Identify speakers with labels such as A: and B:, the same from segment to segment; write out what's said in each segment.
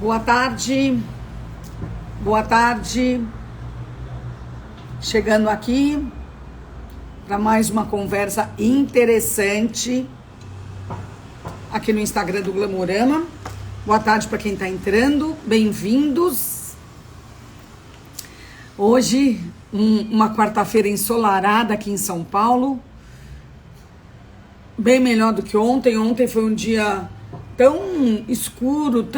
A: Boa tarde, boa tarde. Chegando aqui para mais uma conversa interessante aqui no Instagram do Glamorama. Boa tarde para quem está entrando, bem-vindos. Hoje, uma quarta-feira ensolarada aqui em São Paulo, bem melhor do que ontem. Ontem foi um dia tão escuro,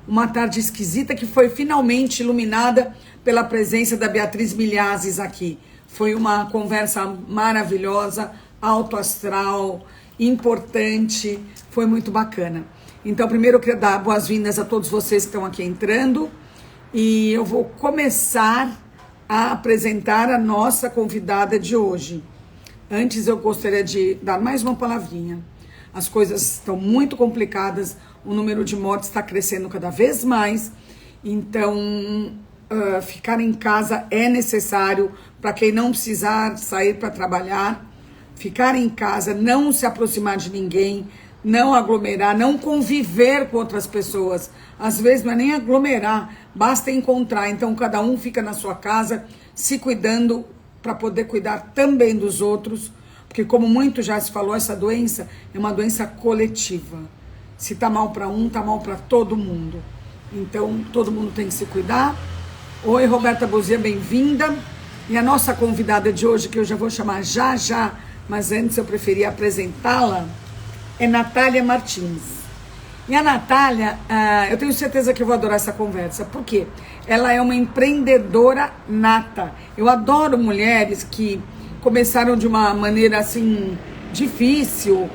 A: uma tarde esquisita, que foi finalmente iluminada pela presença da Beatriz Milhazes aqui. Foi uma conversa maravilhosa, alto astral, importante, foi muito bacana. Então, primeiro eu quero dar boas-vindas a todos vocês que estão aqui entrando, e eu vou começar a apresentar a nossa convidada de hoje. Antes eu gostaria de dar mais uma palavrinha. As coisas estão muito complicadas, o número de mortes está crescendo cada vez mais, então ficar em casa é necessário para quem não precisar sair para trabalhar. Ficar em casa, não se aproximar de ninguém, não aglomerar, não conviver com outras pessoas. Às vezes não é nem aglomerar, basta encontrar. Então cada um fica na sua casa, se cuidando para poder cuidar também dos outros. Porque, como muito já se falou, essa doença é uma doença coletiva. Se tá mal para um, tá mal para todo mundo. Então, todo mundo tem que se cuidar. Oi, Roberta Bozia, bem-vinda. E a nossa convidada de hoje, que eu já vou chamar já, mas antes eu preferia apresentá-la, é Natália Martins. E a Natália, eu tenho certeza que eu vou adorar essa conversa. Por quê? Ela é uma empreendedora nata. Eu adoro mulheres que começaram de uma maneira assim difícil,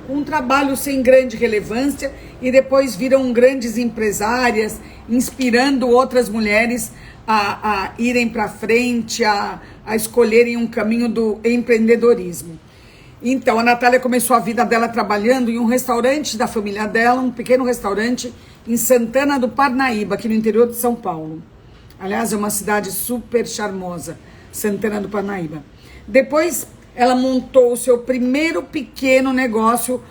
A: um trabalho sem grande relevância, e depois viram grandes empresárias, inspirando outras mulheres a irem para frente, a escolherem um caminho do empreendedorismo. Então, a Natália começou a vida dela trabalhando em um restaurante da família dela, um pequeno restaurante em Santana do Parnaíba, aqui no interior de São Paulo. Aliás, é uma cidade super charmosa, Santana do Parnaíba. Depois, ela montou o seu primeiro pequeno negócio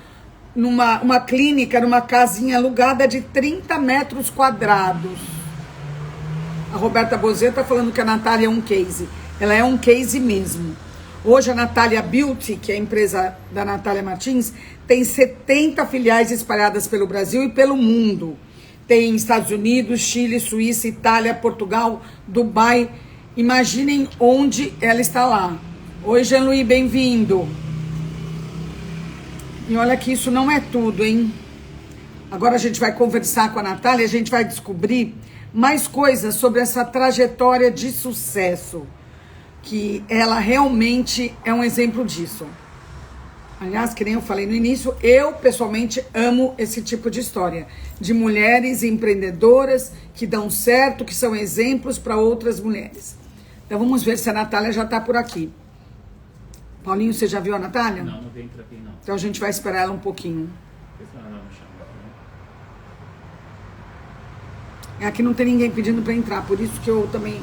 A: numa clínica, numa casinha alugada de 30 metros quadrados. A Roberta Bozia está falando que a Natália é um case. Ela é um case mesmo. Hoje, a Natália Beauty, que é a empresa da Natália Martins, tem 70 filiais espalhadas pelo Brasil e pelo mundo. Tem Estados Unidos, Chile, Suíça, Itália, Portugal, Dubai. Imaginem onde ela está lá. Oi, Jean-Louis, bem-vindo. E olha que isso não é tudo, hein? Agora a gente vai conversar com a Natália, a gente vai descobrir mais coisas sobre essa trajetória de sucesso, que ela realmente é um exemplo disso. Aliás, que nem eu falei no início, eu pessoalmente amo esse tipo de história, de mulheres empreendedoras que dão certo, que são exemplos para outras mulheres. Então vamos ver se a Natália já está por aqui. Paulinho, você já viu a Natália?
B: Não veio por aqui, não.
A: Então a gente vai esperar ela um pouquinho. Aqui não tem ninguém pedindo para entrar, por isso que eu também...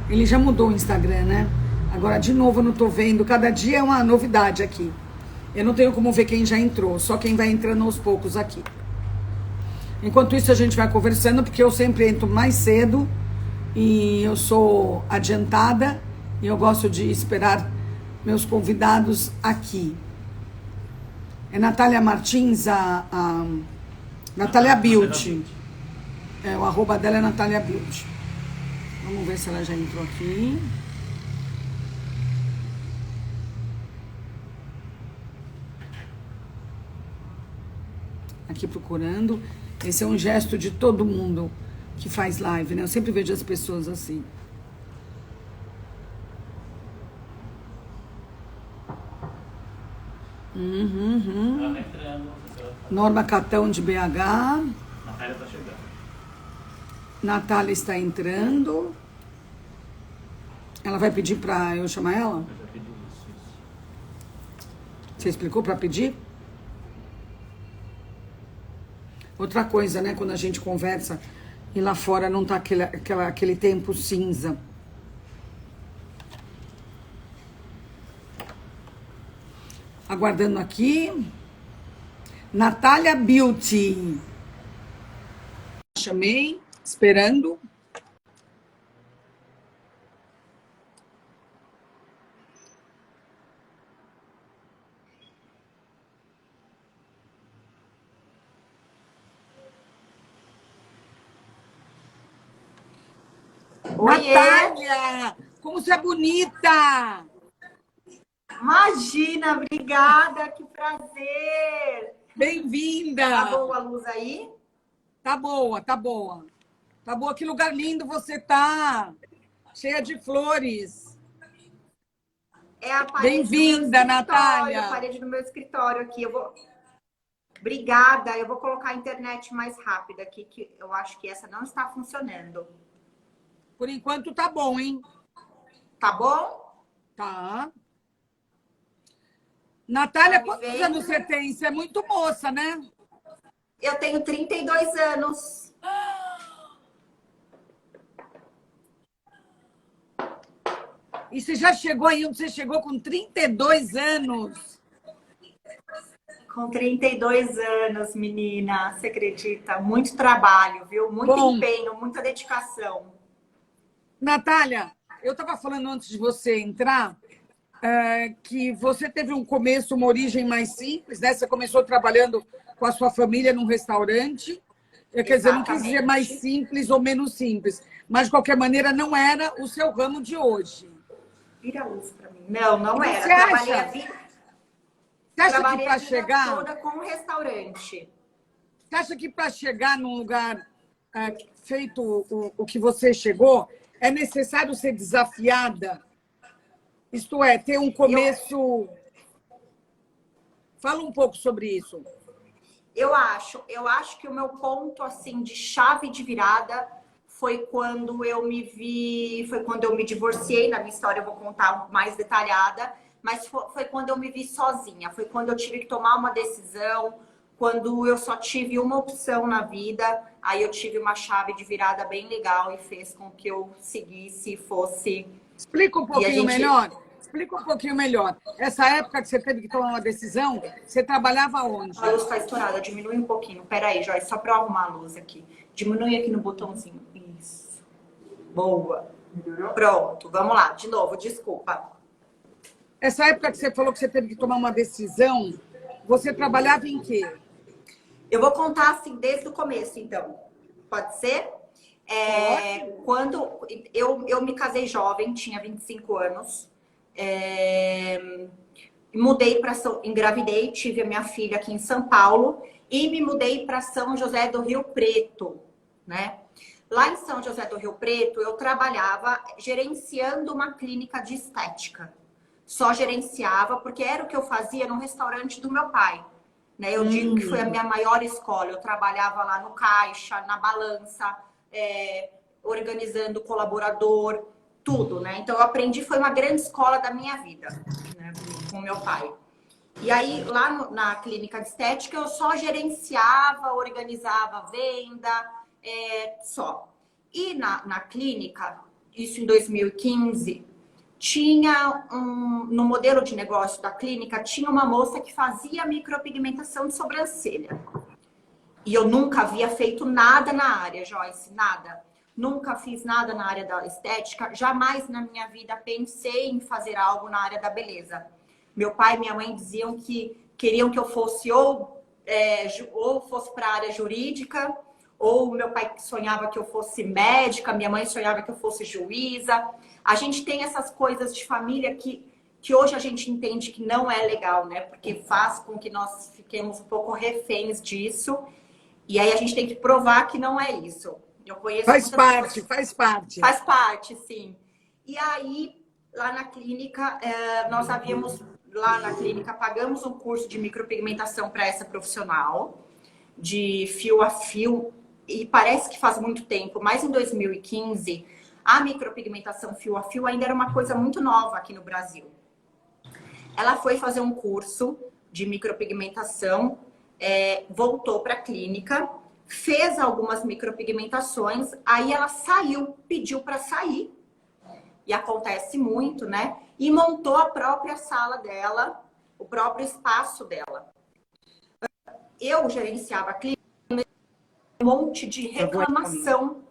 A: Ele já mudou o Instagram, né? Agora, de novo, eu não tô vendo. Cada dia é uma novidade aqui. Eu não tenho como ver quem já entrou, só quem vai entrando aos poucos aqui. Enquanto isso, a gente vai conversando, porque eu sempre entro mais cedo e eu sou adiantada e eu gosto de esperar meus convidados aqui. É Natália Martins, a Natália Beauty. O arroba dela é Natália Beauty. Vamos ver se ela já entrou aqui. Aqui procurando. Esse é um gesto de todo mundo que faz live, né? Eu sempre vejo as pessoas assim.
B: Ela tá entrando.
A: Norma Catão de BH.
B: Natália tá chegando.
A: Natália está entrando. Ela vai pedir para eu chamar ela?
B: Eu já pedi isso.
A: Você explicou para pedir? Outra coisa, né? Quando a gente conversa e lá fora não tá aquele tempo cinza. Aguardando aqui. Natália Beauty. Chamei, esperando.
C: Oiê!
A: Natália, como você é bonita!
C: Imagina, obrigada, que prazer!
A: Bem-vinda!
C: Tá boa a luz aí?
A: Tá boa, tá boa. Tá boa, que lugar lindo você tá! Cheia de flores.
C: É a parede do meu
A: Bem-vinda,
C: escritório,
A: Natália!
C: a parede do meu escritório aqui. Obrigada, eu vou colocar a internet mais rápida aqui, que eu acho que essa não está funcionando.
A: Por enquanto tá bom, hein?
C: Tá bom?
A: Tá. Natália,
C: Tá me
A: quantos
C: vendo?
A: anos você tem? Você é muito moça, né?
C: Eu tenho 32 anos.
A: E você já chegou aí onde você chegou com 32 anos?
C: Com 32 anos, menina, você acredita? Muito trabalho, viu? Muito
A: Bom,
C: empenho, muita dedicação.
A: Natália, eu estava falando antes de você entrar que você teve um começo, uma origem mais simples, né? Você começou trabalhando com a sua família num restaurante. Quer dizer, não quis dizer mais
C: Exatamente.
A: simples ou menos simples, mas de qualquer maneira não era o seu ramo de hoje.
C: Vira a luz pra mim. Não, não
A: E
C: era.
A: você
C: Trabalhei a
A: acha?
C: vida,
A: Você acha que
C: trabalhei a
A: para
C: vida
A: chegar,
C: toda com um restaurante.
A: você acha que para chegar num lugar feito o que você chegou, é necessário ser desafiada? Isto é, ter um começo. Fala um pouco sobre isso.
C: Eu acho que o meu ponto assim de chave de virada foi quando eu me divorciei. Na minha história eu vou contar mais detalhada, mas foi quando eu me vi sozinha, foi quando eu tive que tomar uma decisão, quando eu só tive uma opção na vida, aí eu tive uma chave de virada bem legal e fez com que eu seguisse e fosse.
A: Explica um
C: E a
A: pouquinho
C: gente
A: melhor. Explica um pouquinho melhor. Essa época que você teve que tomar uma decisão, você trabalhava onde?
C: A luz está estourada, diminui um pouquinho. Pera aí, Joyce, só para eu arrumar a luz aqui. Diminui aqui no botãozinho. Isso. Boa. Pronto, vamos lá. De novo, desculpa.
A: Essa época que você falou que você teve que tomar uma decisão, você trabalhava em quê?
C: Eu vou contar assim desde o começo, então. Pode ser? Quando eu me casei jovem, tinha 25 anos. Mudei para engravidei, tive a minha filha aqui em São Paulo e me mudei para São José do Rio Preto, né? Lá em São José do Rio Preto, eu trabalhava gerenciando uma clínica de estética. Só gerenciava, porque era o que eu fazia no restaurante do meu pai, né? Eu digo que foi a minha maior escola. Eu trabalhava lá no caixa, na balança, organizando colaborador, tudo, né? Então eu aprendi, foi uma grande escola da minha vida, né? Com meu pai. E aí, lá na clínica de estética, eu só gerenciava, organizava a venda, só. E na clínica, isso em 2015, no modelo de negócio da clínica, tinha uma moça que fazia micropigmentação de sobrancelha. E eu nunca havia feito nada na área, Joyce, nada. Nunca fiz nada na área da estética, jamais na minha vida pensei em fazer algo na área da beleza. Meu pai e minha mãe diziam que queriam que eu fosse ou fosse para a área jurídica, ou meu pai sonhava que eu fosse médica, minha mãe sonhava que eu fosse juíza. A gente tem essas coisas de família que hoje a gente entende que não é legal, né? Porque faz com que nós fiquemos um pouco reféns disso. E aí a gente tem que provar que não é isso. Eu conheço
A: Faz parte, faz parte.
C: Faz parte, sim. E aí, lá na clínica, lá na clínica, pagamos um curso de micropigmentação para essa profissional, de fio a fio, e parece que faz muito tempo, mas em 2015, a micropigmentação fio a fio ainda era uma coisa muito nova aqui no Brasil. Ela foi fazer um curso de micropigmentação, voltou para a clínica, fez algumas micropigmentações, aí ela saiu, pediu para sair, e acontece muito, né? E montou a própria sala dela o próprio espaço dela. Eu gerenciava a clínica, um monte de reclamação.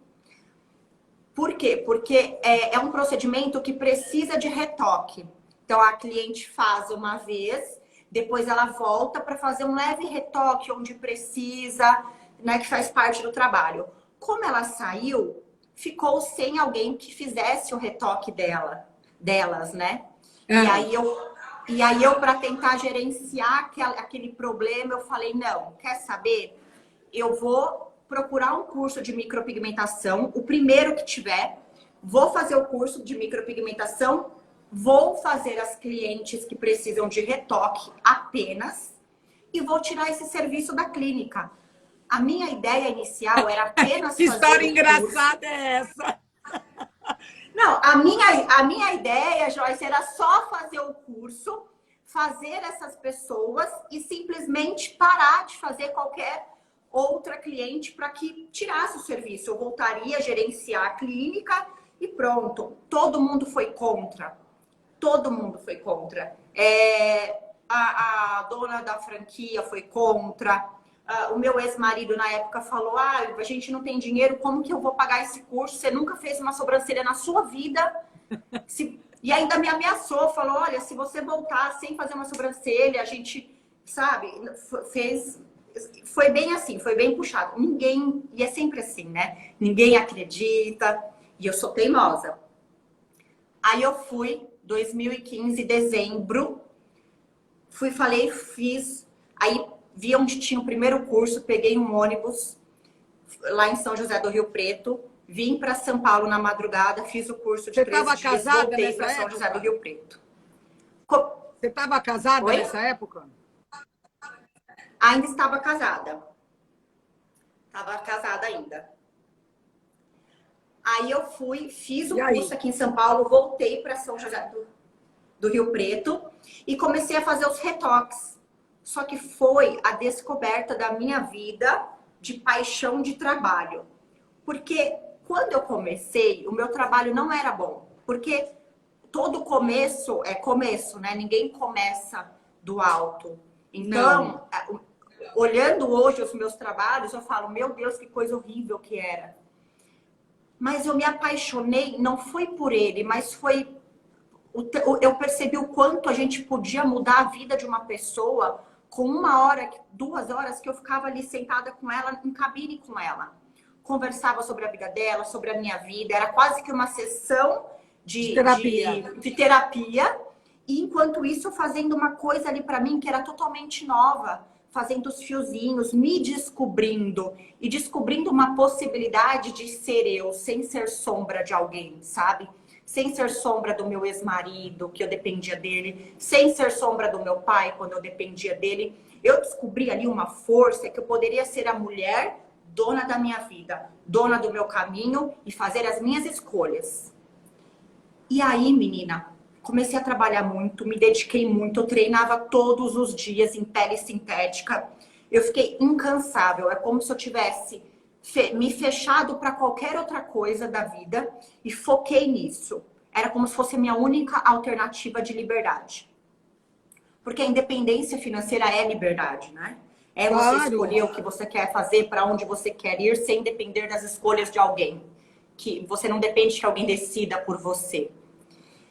C: Por quê? Porque é um procedimento que precisa de retoque. Então, a cliente faz uma vez, depois ela volta para fazer um leve retoque onde precisa, né, que faz parte do trabalho. Como ela saiu, ficou sem alguém que fizesse o retoque delas, né? E aí eu para tentar gerenciar aquele problema, eu falei, não, quer saber? Eu vou procurar um curso de micropigmentação, o primeiro que tiver, vou fazer o curso de micropigmentação, vou fazer as clientes que precisam de retoque apenas e vou tirar esse serviço da clínica. A minha ideia inicial era apenas
A: que
C: fazer
A: história
C: o
A: engraçada
C: curso.
A: é essa?
C: Não, a minha ideia, Joyce, era só fazer o curso, fazer essas pessoas e simplesmente parar de fazer qualquer outra cliente para que tirasse o serviço. Eu voltaria a gerenciar a clínica e pronto. Todo mundo foi contra. Todo mundo foi contra. A dona da franquia foi contra. O meu ex-marido, na época, falou, a gente não tem dinheiro, como que eu vou pagar esse curso? Você nunca fez uma sobrancelha na sua vida. E ainda me ameaçou, falou, olha, se você voltar sem fazer uma sobrancelha, a gente, sabe, foi bem assim, foi bem puxado. Ninguém, e é sempre assim, né? Ninguém acredita, e eu sou teimosa. Aí eu fui, 2015, dezembro, falei, fiz, aí vi onde tinha o primeiro curso, peguei um ônibus lá em São José do Rio Preto, vim para São Paulo na madrugada, fiz o curso de 13 dias, voltei para São José do Rio Preto.
A: Você estava casada nessa época?
C: Ainda estava casada. Estava casada ainda. Aí eu fui, fiz o curso aqui em São Paulo, voltei para São José do Rio Preto e comecei a fazer os retoques. Só que foi a descoberta da minha vida de paixão de trabalho. Porque quando eu comecei, o meu trabalho não era bom. Porque todo começo é começo, né? Ninguém começa do alto. Então, olhando hoje os meus trabalhos, eu falo, meu Deus, que coisa horrível que era. Mas eu me apaixonei, não foi por ele, mas foi... Eu percebi o quanto a gente podia mudar a vida de uma pessoa com 1 hora, 2 horas que eu ficava ali sentada com ela, em cabine com ela. Conversava sobre a vida dela, sobre a minha vida. Era quase que uma sessão de terapia. E enquanto isso, fazendo uma coisa ali para mim que era totalmente nova. Fazendo os fiozinhos, me descobrindo. E descobrindo uma possibilidade de ser eu, sem ser sombra de alguém, sabe? Sem ser sombra do meu ex-marido, que eu dependia dele. Sem ser sombra do meu pai, quando eu dependia dele. Eu descobri ali uma força que eu poderia ser a mulher dona da minha vida, dona do meu caminho e fazer as minhas escolhas. E aí, menina, comecei a trabalhar muito, me dediquei muito, eu treinava todos os dias em pele sintética. Eu fiquei incansável, é como se eu tivesse me fechado para qualquer outra coisa da vida e foquei nisso. Era como se fosse a minha única alternativa de liberdade. Porque a independência financeira é liberdade, né? É você escolher o que você quer fazer, para onde você quer ir, sem depender das escolhas de alguém. Que você não depende que alguém decida por você.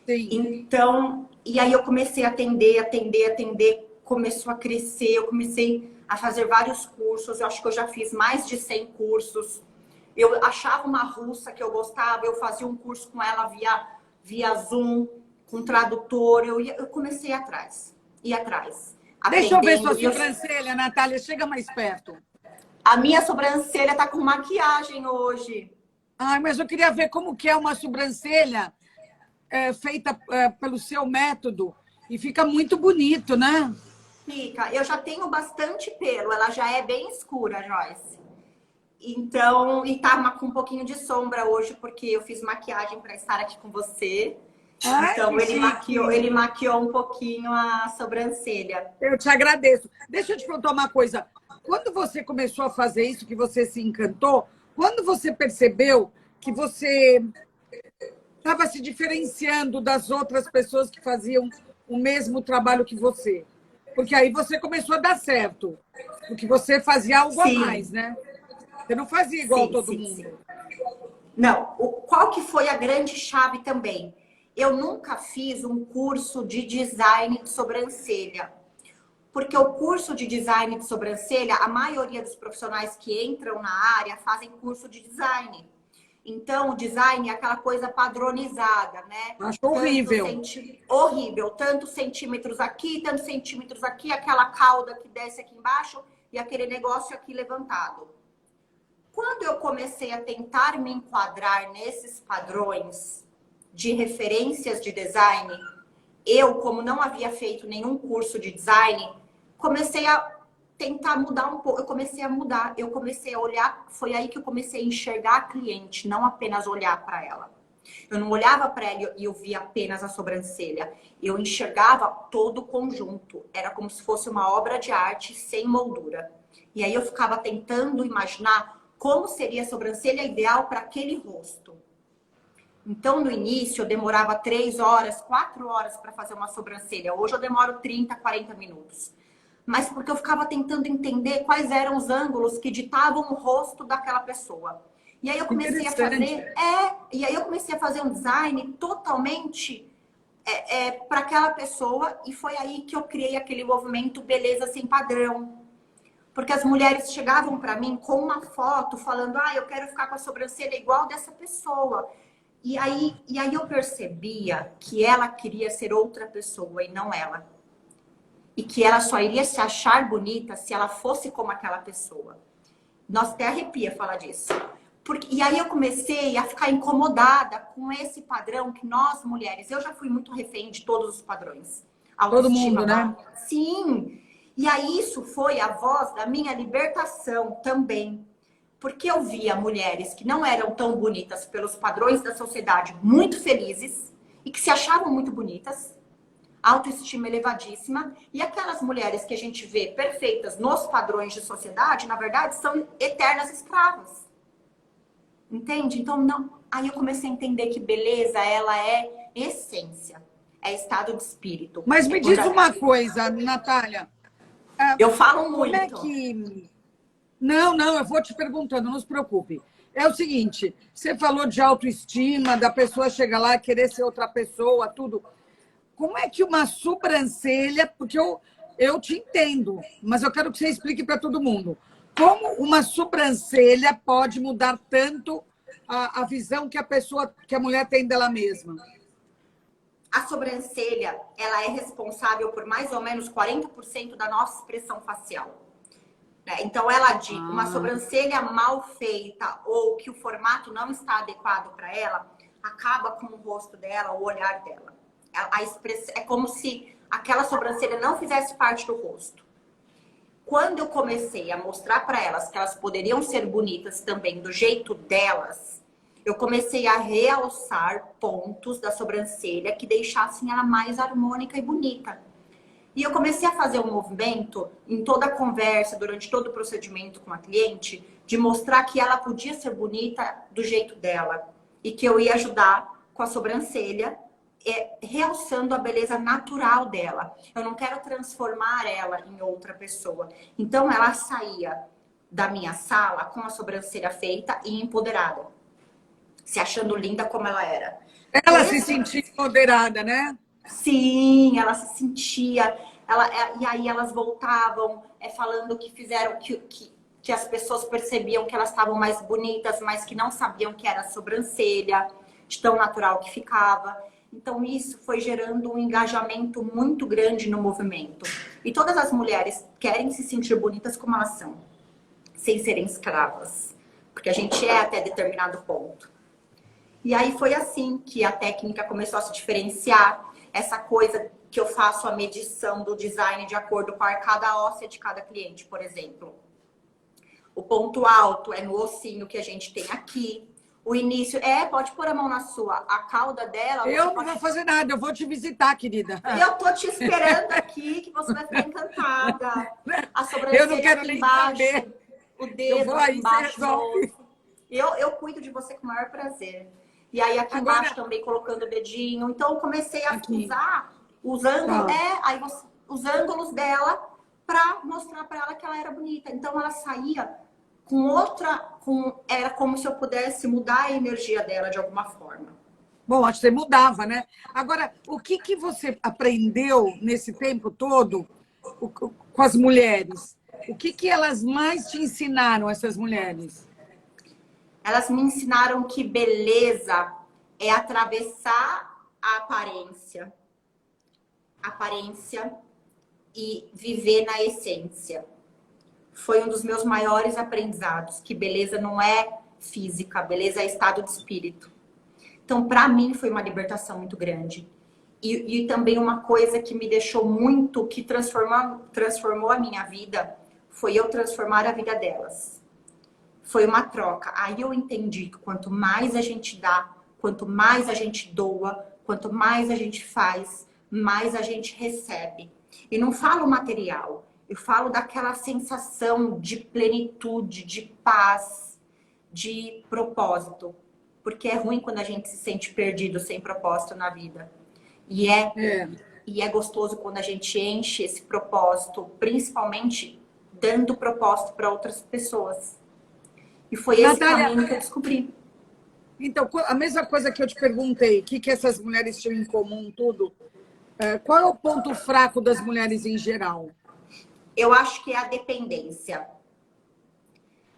A: Sim.
C: Então, e aí eu comecei a atender, começou a crescer, eu comecei a fazer vários cursos, eu acho que eu já fiz mais de 100 cursos. Eu achava uma russa que eu gostava, eu fazia um curso com ela via Zoom, com tradutor, eu comecei atrás, ia atrás.
A: Deixa eu ver sua sobrancelha, Natália, chega mais perto.
C: A minha sobrancelha tá com maquiagem hoje.
A: Ai, mas eu queria ver como que é uma sobrancelha feita pelo seu método. E fica muito bonito, né?
C: Fica. Eu já tenho bastante pelo. Ela já é bem escura, Joyce. Então, e tá com um pouquinho de sombra hoje, porque eu fiz maquiagem para estar aqui com você.
A: Ai,
C: então, ele maquiou um pouquinho a sobrancelha.
A: Eu te agradeço. Deixa eu te perguntar uma coisa. Quando você começou a fazer isso, que você se encantou, quando você percebeu que você estava se diferenciando das outras pessoas que faziam o mesmo trabalho que você? Porque aí você começou a dar certo. Porque você fazia algo a
C: Sim.
A: mais, né? Você não fazia igual
C: Sim,
A: todo
C: sim,
A: mundo.
C: sim. Não, qual que foi a grande chave também? Eu nunca fiz um curso de design de sobrancelha. Porque o curso de design de sobrancelha, a maioria dos profissionais que entram na área fazem curso de design. Então, o design é aquela coisa padronizada, né?
A: Acho horrível.
C: Horrível. Tantos centímetros aqui, tantos centímetros aqui, aquela cauda que desce aqui embaixo e aquele negócio aqui levantado. Quando eu comecei a tentar me enquadrar nesses padrões de referências de design, eu, como não havia feito nenhum curso de design, comecei a tentar mudar um pouco. Eu comecei a mudar, eu comecei a olhar. Foi aí que eu comecei a enxergar a cliente, não apenas olhar para ela. Eu não olhava para ela e eu via apenas a sobrancelha. Eu enxergava todo o conjunto. Era como se fosse uma obra de arte sem moldura. E aí eu ficava tentando imaginar como seria a sobrancelha ideal para aquele rosto. Então, no início, eu demorava 3 horas, 4 horas para fazer uma sobrancelha. Hoje eu demoro 30, 40 minutos. Mas porque eu ficava tentando entender quais eram os ângulos que ditavam o rosto daquela pessoa. E aí eu comecei a fazer... e aí eu comecei a fazer um design totalmente para aquela pessoa. E foi aí que eu criei aquele movimento Beleza Sem Padrão. Porque as mulheres chegavam para mim com uma foto falando: ah, eu quero ficar com a sobrancelha igual dessa pessoa. E aí eu percebia que ela queria ser outra pessoa e não ela. E que ela só iria se achar bonita se ela fosse como aquela pessoa. Nossa, até arrepia falar disso. E aí eu comecei a ficar incomodada com esse padrão que nós, mulheres... Eu já fui muito refém de todos os padrões.
A: Todo mundo, né?
C: Sim. E aí isso foi a voz da minha libertação também. Porque eu via mulheres que não eram tão bonitas pelos padrões da sociedade, muito felizes, e que se achavam muito bonitas, autoestima elevadíssima, e aquelas mulheres que a gente vê perfeitas nos padrões de sociedade, na verdade, são eternas escravas. Entende? Então, não. Aí eu comecei a entender que beleza, ela é essência, é estado de espírito.
A: Mas me diz uma coisa, Natália.
C: Eu falo muito.
A: Como é que... Não, eu vou te perguntando, não se preocupe. É o seguinte, você falou de autoestima, da pessoa chegar lá e querer ser outra pessoa, tudo. Como é que uma sobrancelha... Porque eu te entendo, mas eu quero que você explique para todo mundo. Como uma sobrancelha pode mudar tanto a visão que a mulher tem dela mesma?
C: A sobrancelha, ela é responsável por mais ou menos 40% da nossa expressão facial. Então, ela diz, uma sobrancelha mal feita ou que o formato não está adequado para ela, acaba com o rosto dela, o olhar dela. É como se aquela sobrancelha não fizesse parte do rosto. Quando eu comecei a mostrar para elas que elas poderiam ser bonitas também do jeito delas, eu comecei a realçar pontos da sobrancelha que deixassem ela mais harmônica e bonita. E eu comecei a fazer um movimento em toda a conversa, durante todo o procedimento com a cliente, de mostrar que ela podia ser bonita do jeito dela. E que eu ia ajudar com a sobrancelha, realçando a beleza natural dela. Eu não quero transformar ela em outra pessoa. Então, ela saía da minha sala com a sobrancelha feita e empoderada. Se achando linda como ela era.
A: Ela se sentia empoderada, né?
C: Sim, ela se sentia. E aí elas voltavam falando que fizeram que as pessoas percebiam que elas estavam mais bonitas, mas que não sabiam que era sobrancelha, de tão natural que ficava. Então isso foi gerando um engajamento muito grande no movimento. E todas as mulheres querem se sentir bonitas como elas são, sem serem escravas. Porque a gente é até determinado ponto. E aí foi assim que a técnica começou a se diferenciar. Essa coisa que eu faço a medição do design de acordo com a arcada óssea de cada cliente, por exemplo. O ponto alto é no ossinho que a gente tem aqui. O início pode pôr a mão na sua. A cauda dela...
A: Eu não vou fazer nada, eu vou te visitar, querida.
C: Eu tô te esperando aqui, que você vai ficar encantada. A sobrancelha
A: eu não quero
C: aqui
A: nem
C: embaixo,
A: saber.
C: o dedo
A: eu vou
C: aqui
A: aí,
C: embaixo.
A: você resolve.
C: Eu cuido de você com o maior prazer. E aí aqui embaixo também colocando o dedinho. Então eu comecei a usar, usando,
A: Tá.
C: aí você os ângulos dela para mostrar para ela que ela era bonita. Então ela saía com era como se eu pudesse mudar a energia dela de alguma forma.
A: Bom, acho que você mudava, né? Agora, o que que você aprendeu nesse tempo todo com as mulheres? O que que elas mais te ensinaram, essas mulheres?
C: Elas me ensinaram que beleza é atravessar a aparência e viver na essência. Foi um dos meus maiores aprendizados, que beleza não é física, beleza é estado de espírito. Então, para mim, foi uma libertação muito grande. E também uma coisa que me deixou muito, que transformou a minha vida, foi eu transformar a vida delas. Foi uma troca. Aí eu entendi que quanto mais a gente dá, quanto mais a gente doa, quanto mais a gente faz, mais a gente recebe. E não falo material, eu falo daquela sensação de plenitude, de paz, de propósito. Porque é ruim quando a gente se sente perdido, sem propósito na vida. E é gostoso quando a gente enche esse propósito, principalmente dando propósito para outras pessoas. E foi esse caminho que eu descobri.
A: Então, a mesma coisa que eu te perguntei, o que que essas mulheres tinham em comum, tudo. Qual é o ponto fraco das mulheres em geral?
C: Eu acho que é a dependência.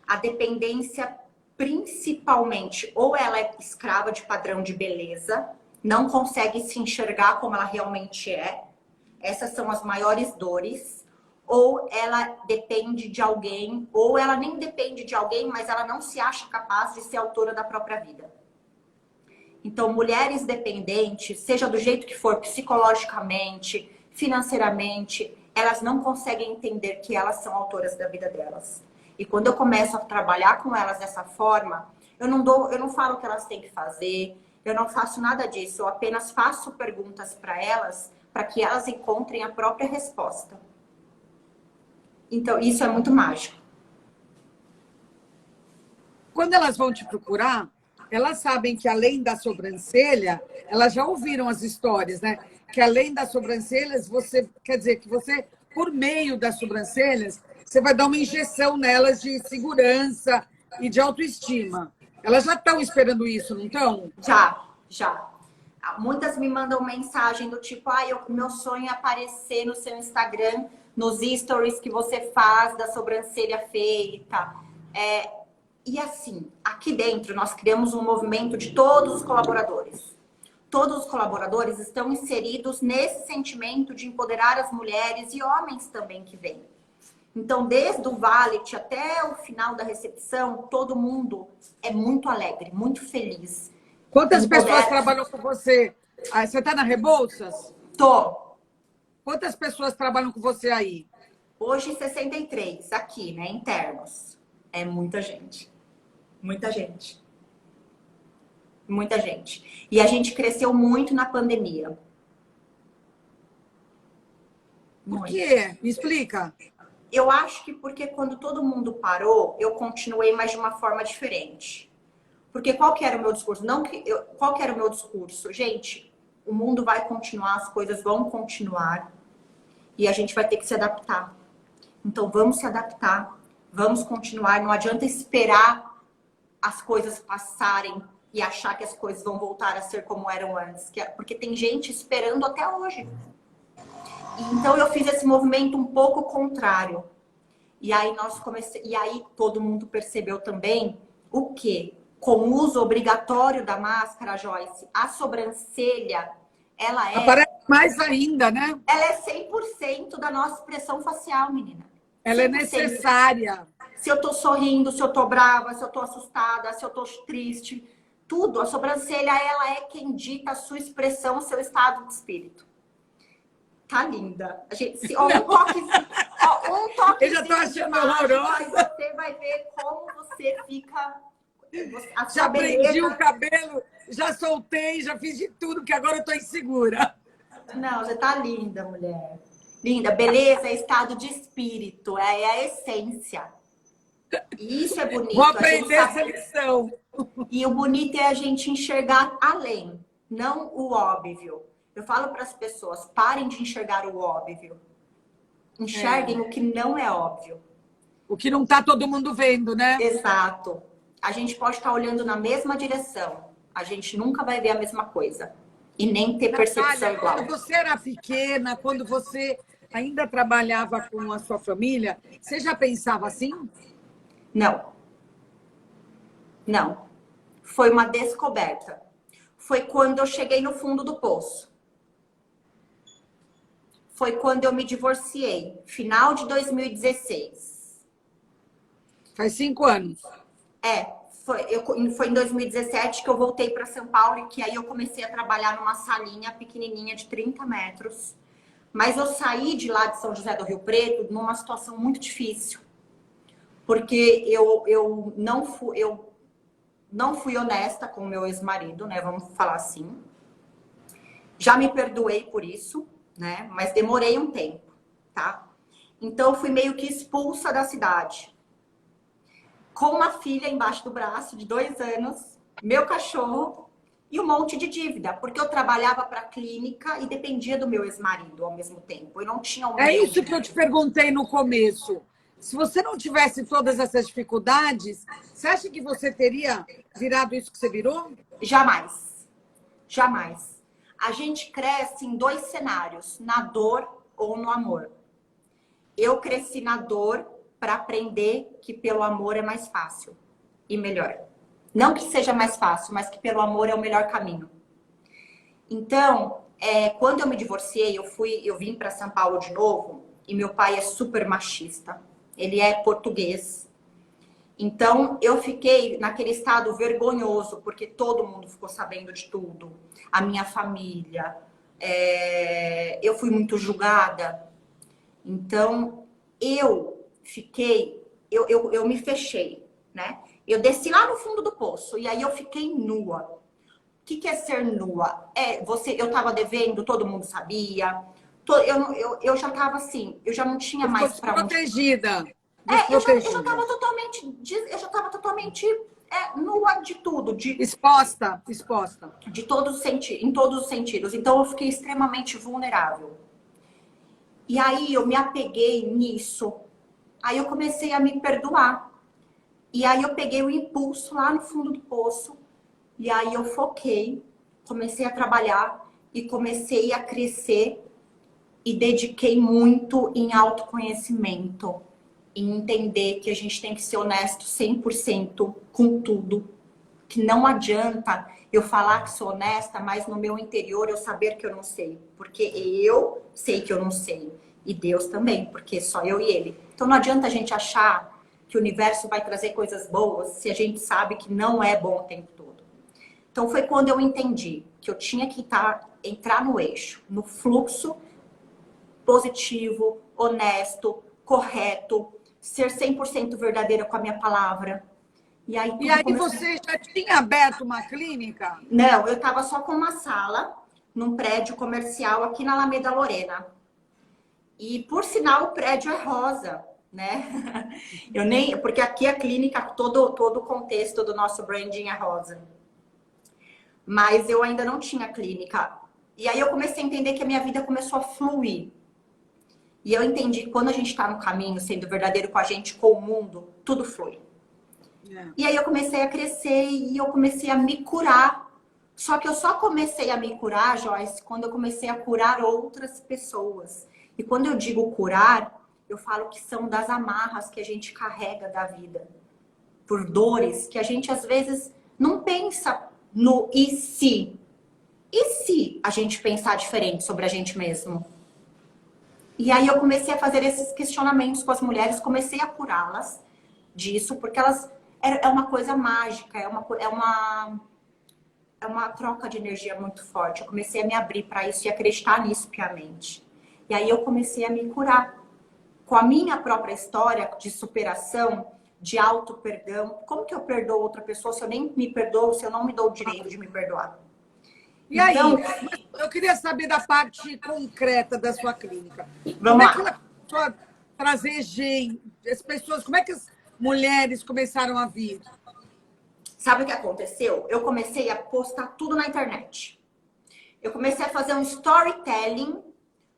C: A dependência, principalmente, ou ela é escrava de padrão de beleza, não consegue se enxergar como ela realmente é. Essas são as maiores dores. Ou ela depende de alguém, ou ela nem depende de alguém, mas ela não se acha capaz de ser autora da própria vida. Então, mulheres dependentes, seja do jeito que for, psicologicamente, financeiramente, elas não conseguem entender que elas são autoras da vida delas. E quando eu começo a trabalhar com elas dessa forma, eu não falo o que elas têm que fazer, eu não faço nada disso, eu apenas faço perguntas para elas, para que elas encontrem a própria resposta. Então, isso é muito mágico.
A: Quando elas vão te procurar, elas sabem que além da sobrancelha, elas já ouviram as histórias, né? Que além das sobrancelhas, quer dizer que você, por meio das sobrancelhas, você vai dar uma injeção nelas de segurança e de autoestima. Elas já estão esperando isso, não estão?
C: Já. Muitas me mandam mensagem do tipo, meu sonho é aparecer no seu Instagram, nos stories que você faz da sobrancelha feita. E assim, aqui dentro nós criamos um movimento de todos os colaboradores. Todos os colaboradores estão inseridos nesse sentimento de empoderar as mulheres e homens também que vêm. Então, desde o valet até o final da recepção, todo mundo é muito alegre, muito feliz.
A: Quantas pessoas trabalham com você? Você está na Rebouças?
C: Tô.
A: Quantas pessoas trabalham com você aí?
C: Hoje, 63, aqui, né, internos. É muita gente. Muita gente. Muita gente. E a gente cresceu muito na pandemia.
A: Por quê? Me explica.
C: Eu acho que porque quando todo mundo parou, eu continuei, mas de uma forma diferente. Porque qual que era o meu discurso? Qual que era o meu discurso? Gente, o mundo vai continuar, as coisas vão continuar. E a gente vai ter que se adaptar. Então, vamos se adaptar. Vamos continuar. Não adianta esperar as coisas passarem e achar que as coisas vão voltar a ser como eram antes. Porque tem gente esperando até hoje. Então, eu fiz esse movimento um pouco contrário. E aí, todo mundo percebeu também o quê? Com o uso obrigatório da máscara, Joyce, a sobrancelha, ela é...
A: Aparece mais ainda, né?
C: Ela é 100% da nossa expressão facial, menina.
A: Ela é necessária.
C: Se eu tô sorrindo, se eu tô brava, se eu tô assustada, se eu tô triste, tudo. A sobrancelha, ela é quem dita a sua expressão, o seu estado de espírito. Tá linda. Um toque.
A: Eu já tô achando horrorosa.
C: Você vai ver como você fica...
A: Já prendi o cabelo, já soltei, já fiz de tudo, que agora eu tô insegura.
C: Não, você tá linda, mulher. Linda. Beleza é estado de espírito, é a essência. E isso é bonito.
A: Vou aprender essa lição.
C: E o bonito é a gente enxergar além, não o óbvio. Eu falo para as pessoas, parem de enxergar o óbvio. Enxerguem o que não é óbvio.
A: O que não está todo mundo vendo, né?
C: Exato. A gente pode estar olhando na mesma direção. A gente nunca vai ver a mesma coisa. E nem ter percepção
A: Natália,
C: igual.
A: quando você era pequena, quando você ainda trabalhava com a sua família, você já pensava assim?
C: Não. Não. Foi uma descoberta. Foi quando eu cheguei no fundo do poço. Foi quando eu me divorciei. Final de 2016.
A: Faz 5 anos.
C: Foi em 2017 que eu voltei para São Paulo e que aí eu comecei a trabalhar numa salinha pequenininha de 30 metros. Mas eu saí de lá de São José do Rio Preto numa situação muito difícil. Porque eu não fui honesta com o meu ex-marido, né? Vamos falar assim. Já me perdoei por isso, né? Mas demorei um tempo, tá? Então, eu fui meio que expulsa da cidade. Com uma filha embaixo do braço de 2 anos, meu cachorro e um monte de dívida. Porque eu trabalhava para a clínica e dependia do meu ex-marido ao mesmo tempo. Eu não tinha um
A: É isso que eu te perguntei no começo. Se você não tivesse todas essas dificuldades, você acha que você teria virado isso que você virou?
C: Jamais. Jamais. A gente cresce em 2 cenários, na dor ou no amor. Eu cresci na dor para aprender que pelo amor é mais fácil e melhor. Não que seja mais fácil, mas que pelo amor é o melhor caminho. Então, quando eu me divorciei, eu vim para São Paulo de novo e meu pai é super machista. Ele é português. Então, eu fiquei naquele estado vergonhoso, porque todo mundo ficou sabendo de tudo. A minha família. Eu fui muito julgada. Então, eu me fechei, né? Eu desci lá no fundo do poço e aí eu fiquei nua. O que é ser nua? Eu tava devendo, todo mundo sabia. Eu já tava assim, eu já não tinha mais para onde.
A: Protegida.
C: Eu já tava totalmente nua de tudo,
A: exposta.
C: Em todos os sentidos. Então eu fiquei extremamente vulnerável. E aí eu me apeguei nisso. Aí eu comecei a me perdoar. E aí eu peguei o impulso lá no fundo do poço. E aí eu foquei, comecei a trabalhar e comecei a crescer e dediquei muito em autoconhecimento, em entender que a gente tem que ser honesto 100% com tudo. Que não adianta eu falar que sou honesta, mas no meu interior eu saber que eu não sei. Porque eu sei que eu não sei. E Deus também, porque só eu e Ele. Então não adianta a gente achar que o universo vai trazer coisas boas se a gente sabe que não é bom o tempo todo. Então foi quando eu entendi que eu tinha que entrar no eixo, no fluxo positivo, honesto, correto, ser 100% verdadeira com a minha palavra. E aí
A: você já tinha aberto uma clínica?
C: Não, eu estava só com uma sala num prédio comercial aqui na Alameda Lorena. E por sinal o prédio é rosa, né? Porque aqui a clínica, todo o contexto do nosso branding é rosa. Mas eu ainda não tinha clínica. E aí eu comecei a entender que a minha vida começou a fluir. E eu entendi que quando a gente está no caminho, sendo verdadeiro com a gente, com o mundo, tudo flui. E aí eu comecei a crescer e eu comecei a me curar. Só que eu só comecei a me curar, Joyce, quando eu comecei a curar outras pessoas. E quando eu digo curar, eu falo que são das amarras que a gente carrega da vida. Por dores que a gente às vezes não pensa no e se. E se a gente pensar diferente sobre a gente mesmo? E aí eu comecei a fazer esses questionamentos com as mulheres, comecei a curá-las disso, porque elas é uma coisa mágica, é uma troca de energia muito forte. Eu comecei a me abrir para isso e acreditar nisso piamente. E aí eu comecei a me curar com a minha própria história de superação, de auto-perdão. Como que eu perdoo outra pessoa se eu nem me perdoo, se eu não me dou o direito de me perdoar?
A: E então, aí, eu queria saber da parte concreta da sua clínica.
C: Vamos lá.
A: Como é que ela começou a trazer gente, as pessoas, como é que as mulheres começaram a vir?
C: Sabe o que aconteceu? Eu comecei a postar tudo na internet. Eu comecei a fazer um storytelling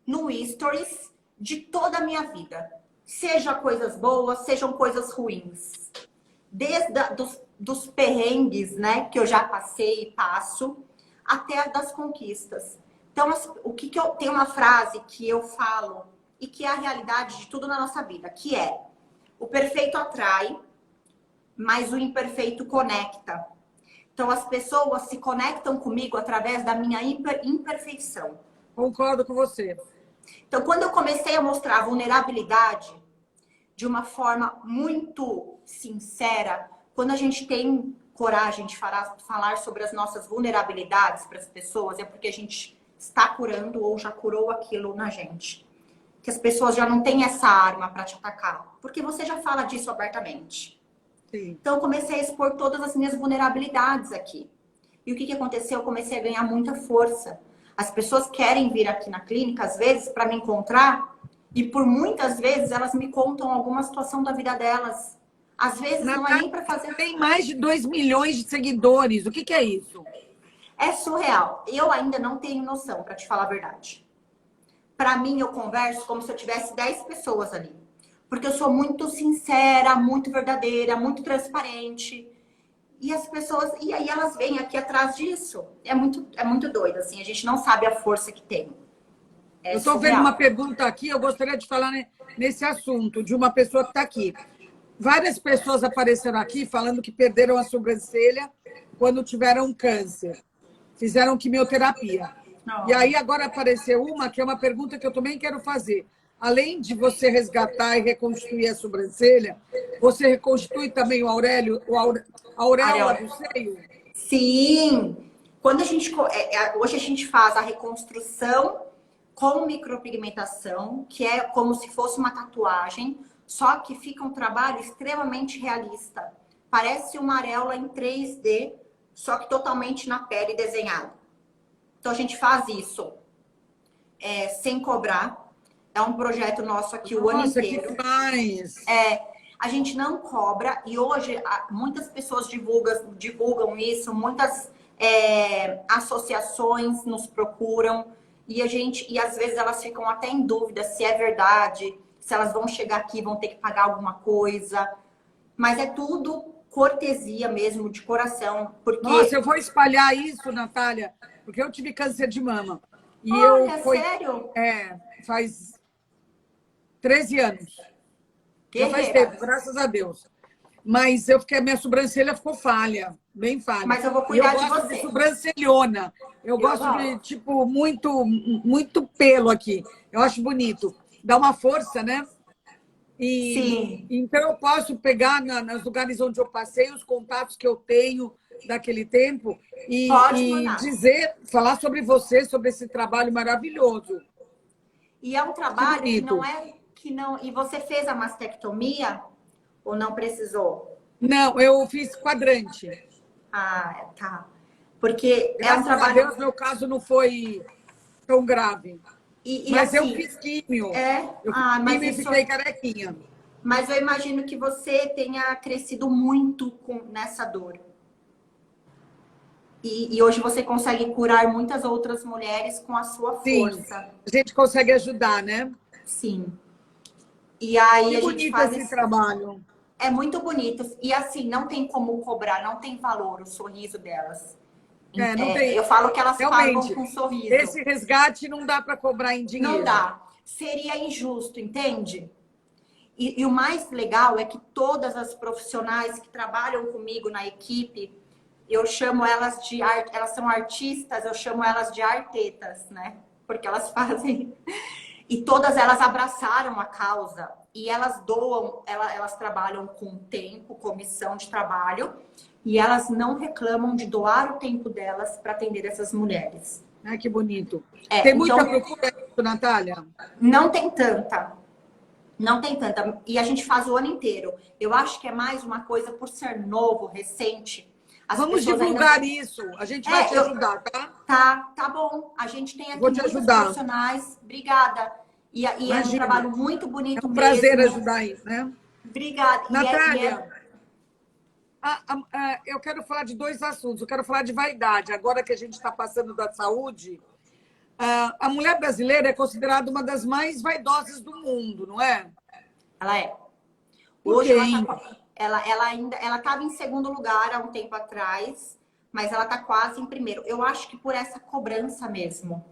C: no Stories de toda a minha vida. Seja coisas boas, sejam coisas ruins. Dos perrengues, né, que eu já passei e passo, até das conquistas. Então, tem uma frase que eu falo e que é a realidade de tudo na nossa vida, que é: o perfeito atrai, mas o imperfeito conecta. Então, as pessoas se conectam comigo através da minha imperfeição.
A: Concordo com você.
C: Então, quando eu comecei a mostrar a vulnerabilidade de uma forma muito sincera, quando a gente tem coragem de falar sobre as nossas vulnerabilidades para as pessoas, é porque a gente está curando ou já curou aquilo na gente. Que as pessoas já não têm essa arma para te atacar, porque você já fala disso abertamente.
A: Sim.
C: Então, eu comecei a expor todas as minhas vulnerabilidades aqui. E o que aconteceu? Eu comecei a ganhar muita força. As pessoas querem vir aqui na clínica, às vezes, para me encontrar, e por muitas vezes elas me contam alguma situação da vida delas. Às vezes não é nem para fazer...
A: Tem mais de 2 milhões de seguidores. O que é isso?
C: É surreal. Eu ainda não tenho noção, para te falar a verdade. Para mim, eu converso como se eu tivesse 10 pessoas ali. Porque eu sou muito sincera, muito verdadeira, muito transparente. E as pessoas... E aí elas vêm aqui atrás disso. É muito doido, assim. A gente não sabe a força que tem.
A: Eu estou vendo uma pergunta aqui, eu gostaria de falar nesse assunto, de uma pessoa que está aqui. Várias pessoas apareceram aqui falando que perderam a sobrancelha quando tiveram câncer. Fizeram quimioterapia.
C: Não.
A: E aí agora apareceu uma que é uma pergunta que eu também quero fazer. Além de você resgatar e reconstruir a sobrancelha, você reconstitui também o a auréola do seio?
C: Sim! Quando hoje a gente faz a reconstrução com micropigmentação, que é como se fosse uma tatuagem, só que fica um trabalho extremamente realista. Parece uma areola em 3D, só que totalmente na pele desenhada. Então a gente faz isso sem cobrar. É um projeto nosso aqui o ano inteiro.
A: Que demais!
C: A gente não cobra e hoje muitas pessoas divulgam isso, muitas associações nos procuram e às vezes elas ficam até em dúvida se é verdade, se elas vão chegar aqui e vão ter que pagar alguma coisa, mas é tudo cortesia mesmo, de coração. Porque...
A: Nossa, eu vou espalhar isso, Natália, porque eu tive câncer de mama. E
C: Olha, sério?
A: Faz 13 anos. Já faz tempo, graças a Deus. Mas minha sobrancelha ficou falha, bem falha.
C: Mas eu vou cuidar de você.
A: Eu gosto de sobrancelhona. Eu gosto de, tipo, muito pelo aqui. Eu acho bonito. Dá uma força, né?
C: Sim.
A: Então eu posso pegar nos lugares onde eu passei, os contatos que eu tenho daquele tempo e falar sobre você, sobre esse trabalho maravilhoso.
C: E é um trabalho que não... E você fez a mastectomia ou não precisou?
A: Não, eu fiz quadrante.
C: Ah, tá. Porque
A: graças
C: é um trabalho...
A: a Deus, meu caso não foi tão grave. Mas assim, eu fiz químio.
C: Mas
A: e fiquei carequinha.
C: Mas eu imagino que você tenha crescido muito nessa dor. E hoje você consegue curar muitas outras mulheres com a sua força.
A: Sim, a gente consegue ajudar, né?
C: Sim. E aí
A: a gente faz esse trabalho.
C: É muito bonito. E assim, não tem como cobrar, não tem valor o sorriso delas.
A: Não tem.
C: Eu falo que elas pagam com sorriso.
A: Esse resgate não dá para cobrar em dinheiro.
C: Não dá. Seria injusto, entende? E o mais legal é que todas as profissionais que trabalham comigo na equipe, eu chamo elas de elas são artistas, eu chamo elas de artetas, né? Porque elas fazem. E todas elas abraçaram a causa e elas doam, elas trabalham com tempo, comissão de trabalho, e elas não reclamam de doar o tempo delas para atender essas mulheres.
A: Ai, que bonito. Tem muita procura, Natália?
C: Não tem tanta. Não tem tanta. E a gente faz o ano inteiro. Eu acho que é mais uma coisa por ser novo, recente.
A: Vamos divulgar isso. A gente vai te ajudar, tá?
C: Tá bom. A gente tem aqui
A: muitos
C: profissionais. Obrigada. E é um trabalho muito bonito mesmo.
A: É um prazer ajudar isso, né?
C: Obrigada.
A: Natália, eu quero falar de 2 assuntos. Eu quero falar de vaidade. Agora que a gente está passando da saúde, A mulher brasileira é considerada uma das mais vaidosas do mundo, não é?
C: Ela é.
A: Por
C: Hoje
A: quê,
C: ela,
A: hein?
C: ela ainda ela estava em segundo lugar há um tempo atrás, mas ela está quase em primeiro. Eu acho que por essa cobrança mesmo,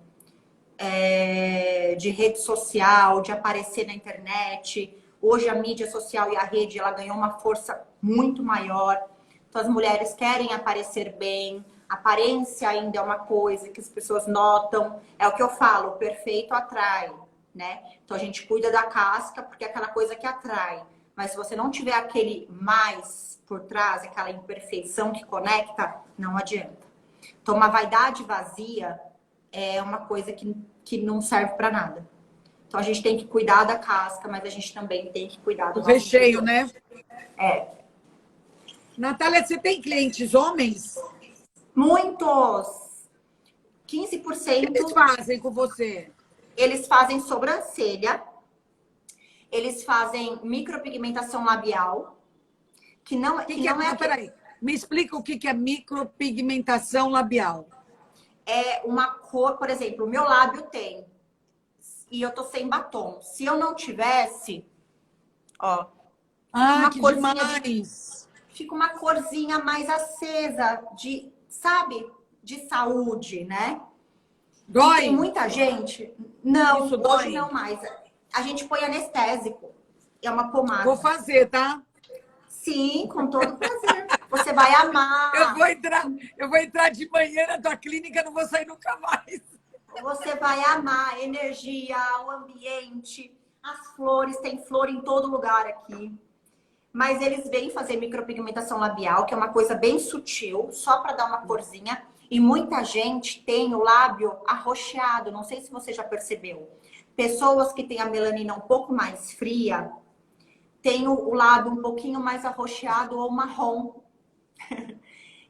C: de rede social, de aparecer na internet. Hoje a mídia social e a rede ela ganhou uma força muito maior. Então as mulheres querem aparecer bem. Aparência ainda é uma coisa que as pessoas notam. É o que eu falo, o perfeito atrai, né? Então a gente cuida da casca porque é aquela coisa que atrai. Mas se você não tiver aquele mais por trás, aquela imperfeição que conecta, não adianta. Então uma vaidade vazia é uma coisa que não serve para nada. Então a gente tem que cuidar da casca, mas a gente também tem que cuidar do
A: O
C: nosso
A: recheio,
C: interior.
A: né?
C: É.
A: Natália, você tem clientes homens? O
C: Muitos.
A: que eles
C: 15%
A: fazem com você?
C: eles fazem sobrancelha, eles fazem micropigmentação labial, que não,
A: O que
C: que
A: que é?
C: não é
A: Não,
C: aquele,
A: peraí. Me explica o que que é micropigmentação labial.
C: é uma cor, por exemplo, o meu lábio tem, e eu tô sem batom. Se eu não tivesse, ó, fica
A: Ah,
C: uma
A: que
C: corzinha
A: demais!
C: fica uma corzinha mais acesa de, sabe, de saúde, né? E tem
A: Dói?
C: muita gente. Não,
A: Isso
C: hoje
A: dói?
C: não mais. A gente põe anestésico. É uma
A: Vou
C: pomada.
A: fazer, tá?
C: Sim, com todo prazer. Você vai
A: Eu vou
C: amar.
A: entrar, eu vou entrar de manhã na tua clínica, não vou sair nunca mais.
C: Você vai amar a energia, o ambiente, as flores. Tem flor em todo lugar aqui. Mas eles vêm fazer micropigmentação labial, que é uma coisa bem sutil, só para dar uma corzinha. E muita gente tem o lábio arroxeado, não sei se você já percebeu. Pessoas que têm a melanina um pouco mais fria, têm o lábio um pouquinho mais arroxeado ou marrom.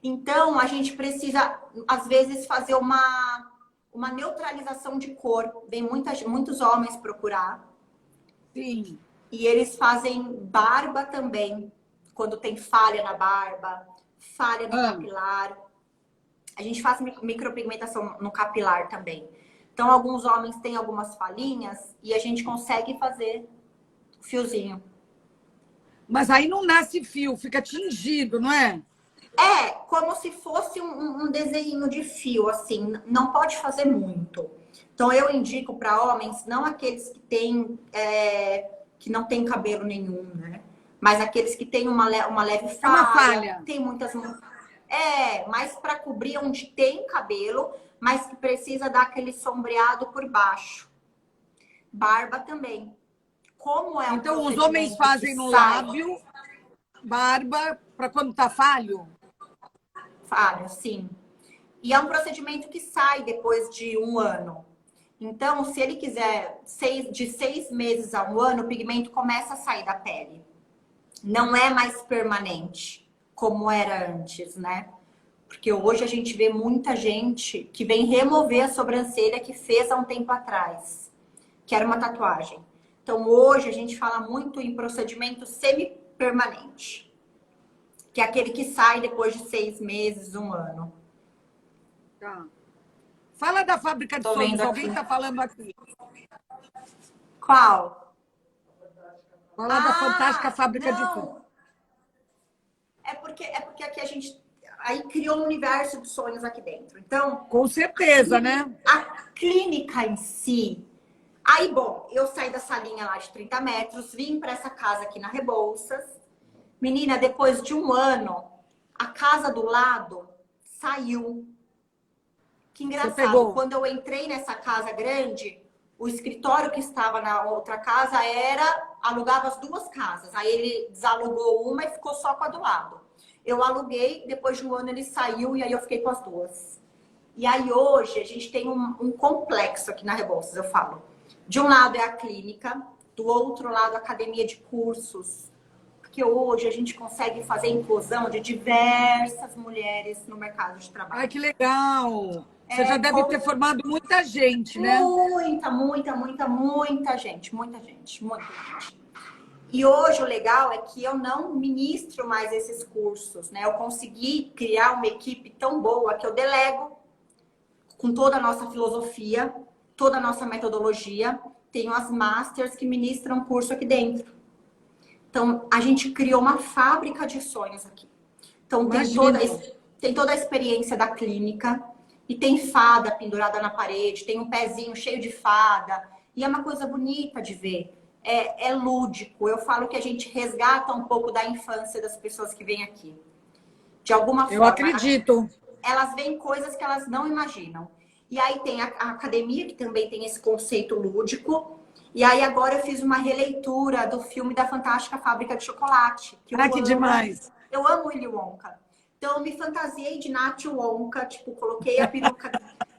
C: Então, a gente precisa, às vezes, fazer uma neutralização de cor. Vem muitos homens procurar.
A: Sim.
C: E eles fazem barba também, quando tem falha na barba, falha no capilar. A gente faz micropigmentação no capilar também. Então, alguns homens têm algumas falhinhas e a gente consegue fazer fiozinho.
A: Mas aí não nasce fio, fica tingido, não é?
C: É como se fosse um desenho de fio, assim. Não pode fazer muito. Então, eu indico para homens, não aqueles que têm... que não tem cabelo nenhum, né? Mas aqueles que têm uma leve
A: É uma
C: falha,
A: falha.
C: tem muitas... mais para cobrir onde tem cabelo, mas que precisa dar aquele sombreado por baixo. Barba também. Como é um
A: Então, os homens
C: procedimento que
A: fazem no
C: sai...
A: lábio, barba, para quando tá falho?
C: Falha, sim. E é um procedimento que sai depois de 1 ano. Então, se ele quiser de 6 meses a 1 ano, o pigmento começa a sair da pele. Não é mais permanente, como era antes, né? Porque hoje a gente vê muita gente que vem remover a sobrancelha que fez há um tempo atrás, que era uma tatuagem. Então, hoje a gente fala muito em procedimento semi-permanente, que é aquele que sai depois de 6 meses, 1 ano.
A: Tá. Fala da fábrica de
C: Tô
A: sonhos,
C: vendo
A: alguém
C: aqui.
A: está falando aqui.
C: Qual?
A: Fala da fantástica fábrica de sonhos.
C: Não. É porque aqui a gente aí criou um universo de sonhos aqui dentro. Então,
A: Com certeza, né?
C: a clínica em si. Aí, bom, eu saí da salinha lá de 30 metros, vim para essa casa aqui na Rebouças. Menina, depois de 1 ano, a casa do lado saiu. Que
A: Você
C: engraçado,
A: pegou.
C: quando eu entrei nessa casa grande, o escritório que estava na outra casa alugava as 2 casas. Aí ele desalugou uma e ficou só com a do lado. Eu aluguei, depois de 1 ano ele saiu e aí eu fiquei com as 2. E aí hoje a gente tem um complexo aqui na Rebouças, eu falo. De um lado é a clínica, do outro lado a academia de cursos. Porque hoje a gente consegue fazer inclusão de diversas mulheres no mercado de trabalho.
A: Ai, que legal. Você já deve ter formado muita gente, né?
C: Muita gente. E hoje o legal é que eu não ministro mais esses cursos, né? Eu consegui criar uma equipe tão boa que eu delego com toda a nossa filosofia, toda a nossa metodologia. Tenho as masters que ministram curso aqui dentro. Então, a gente criou uma fábrica de sonhos aqui. Então, tem toda a experiência da clínica. E tem fada pendurada na parede. Tem um pezinho cheio de fada. E é uma coisa bonita de ver. É lúdico. Eu falo que a gente resgata um pouco da infância das pessoas que vêm aqui. De alguma forma.
A: Eu acredito.
C: Elas veem coisas que elas não imaginam. E aí tem a academia, que também tem esse conceito lúdico. E aí agora eu fiz uma releitura do filme da Fantástica Fábrica de Chocolate.
A: Que demais!
C: Eu amo Willy Wonka. Então eu me fantasiei de Nath Wonka, tipo, coloquei a peruca,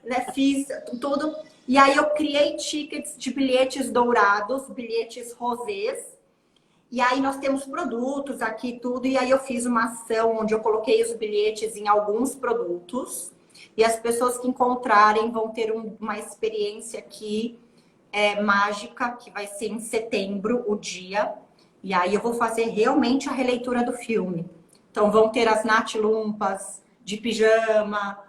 C: né, fiz tudo. E aí eu criei tickets de bilhetes dourados, bilhetes rosés. E aí nós temos produtos aqui, tudo. E aí eu fiz uma ação onde eu coloquei os bilhetes em alguns produtos. E as pessoas que encontrarem vão ter uma experiência aqui mágica, que vai ser em setembro, o dia. E aí eu vou fazer realmente a releitura do filme. Então vão ter as Nath Lumpas de pijama.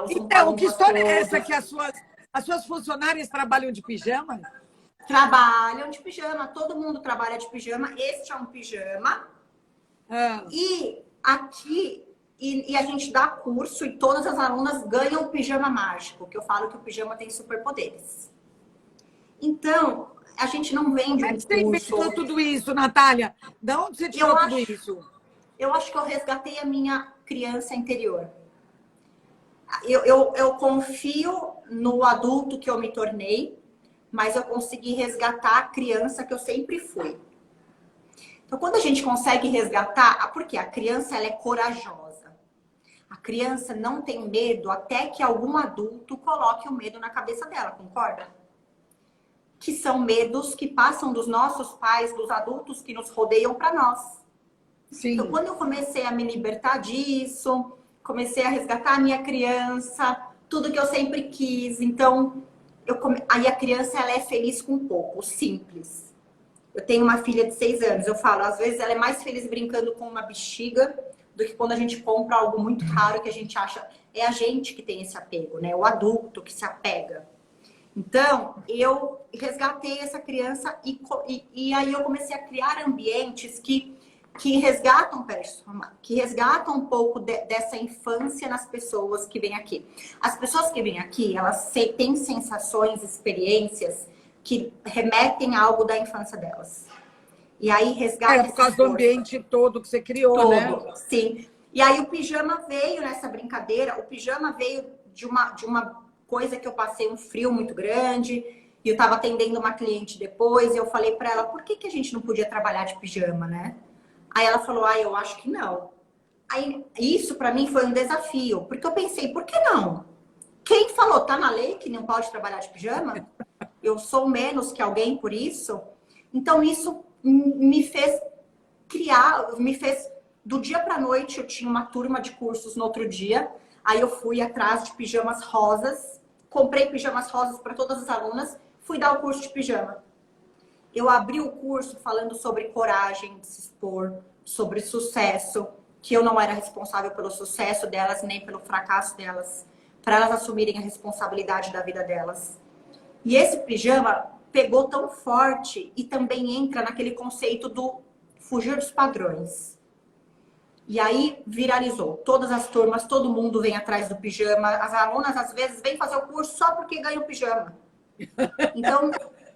A: Então, que história é essa que as suas funcionárias trabalham de pijama?
C: Trabalham de pijama. Todo mundo trabalha de pijama. Este é um pijama. E aqui... E a gente dá curso e todas as alunas ganham o pijama mágico, que eu falo que o pijama tem superpoderes. Então, a gente não vende um curso... Como é que você inventou
A: tudo isso, Natália? De onde você tirou tudo isso?
C: Eu acho que eu resgatei a minha criança interior. Eu confio no adulto que eu me tornei, mas eu consegui resgatar a criança que eu sempre fui. Então, quando a gente consegue resgatar... Porque a criança ela é corajosa. A criança não tem medo até que algum adulto coloque o medo na cabeça dela, concorda? Que são medos que passam dos nossos pais, dos adultos que nos rodeiam para nós.
A: Sim.
C: Então, quando eu comecei a me libertar disso, comecei a resgatar a minha criança, tudo que eu sempre quis. Então, aí a criança ela é feliz com pouco, simples. Eu tenho uma filha de 6 anos, eu falo, às vezes ela é mais feliz brincando com uma bexiga do que quando a gente compra algo muito caro que a gente acha... É a gente que tem esse apego, né? O adulto que se apega. Então, eu resgatei essa criança e aí eu comecei a criar ambientes que resgatam um pouco dessa infância nas pessoas que vêm aqui. As pessoas que vêm aqui, elas têm sensações, experiências que remetem a algo da infância delas. E aí resgata
A: por causa do ambiente todo que você criou,
C: todo,
A: né?
C: Sim. E aí o pijama veio nessa brincadeira. O pijama veio de uma coisa que eu passei um frio muito grande. E eu estava atendendo uma cliente depois. E eu falei para ela, por que a gente não podia trabalhar de pijama, né? Aí ela falou, eu acho que não. Aí isso para mim foi um desafio. Porque eu pensei, por que não? Quem falou, tá na lei que não pode trabalhar de pijama? Eu sou menos que alguém por isso? Então isso me fez do dia para noite. Eu tinha uma turma de cursos no outro dia, aí eu fui atrás de pijamas rosas, comprei pijamas rosas para todas as alunas, fui dar o curso de pijama. Eu abri o curso falando sobre coragem de se expor, sobre sucesso, que eu não era responsável pelo sucesso delas, nem pelo fracasso delas, para elas assumirem a responsabilidade da vida delas. E esse pijama pegou tão forte e também entra naquele conceito do fugir dos padrões. E aí viralizou. Todas as turmas, todo mundo vem atrás do pijama. As alunas, às vezes, vêm fazer o curso só porque ganham pijama. Então,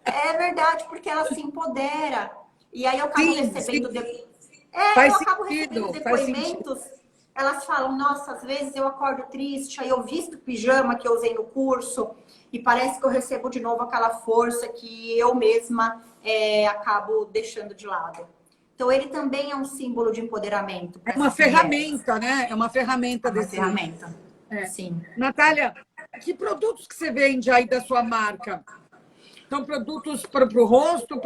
C: é verdade, porque ela se empodera. E aí eu acabo recebendo... recebendo depoimentos. Elas falam, nossa, às vezes eu acordo triste, aí eu visto o pijama que eu usei no curso e parece que eu recebo de novo aquela força que eu mesma acabo deixando de lado. Então, ele também é um símbolo de empoderamento.
A: É uma ferramenta, né? É uma ferramenta desse...
C: ferramenta, sim.
A: Natália, que produtos que você vende aí da sua marca? São produtos para o rosto,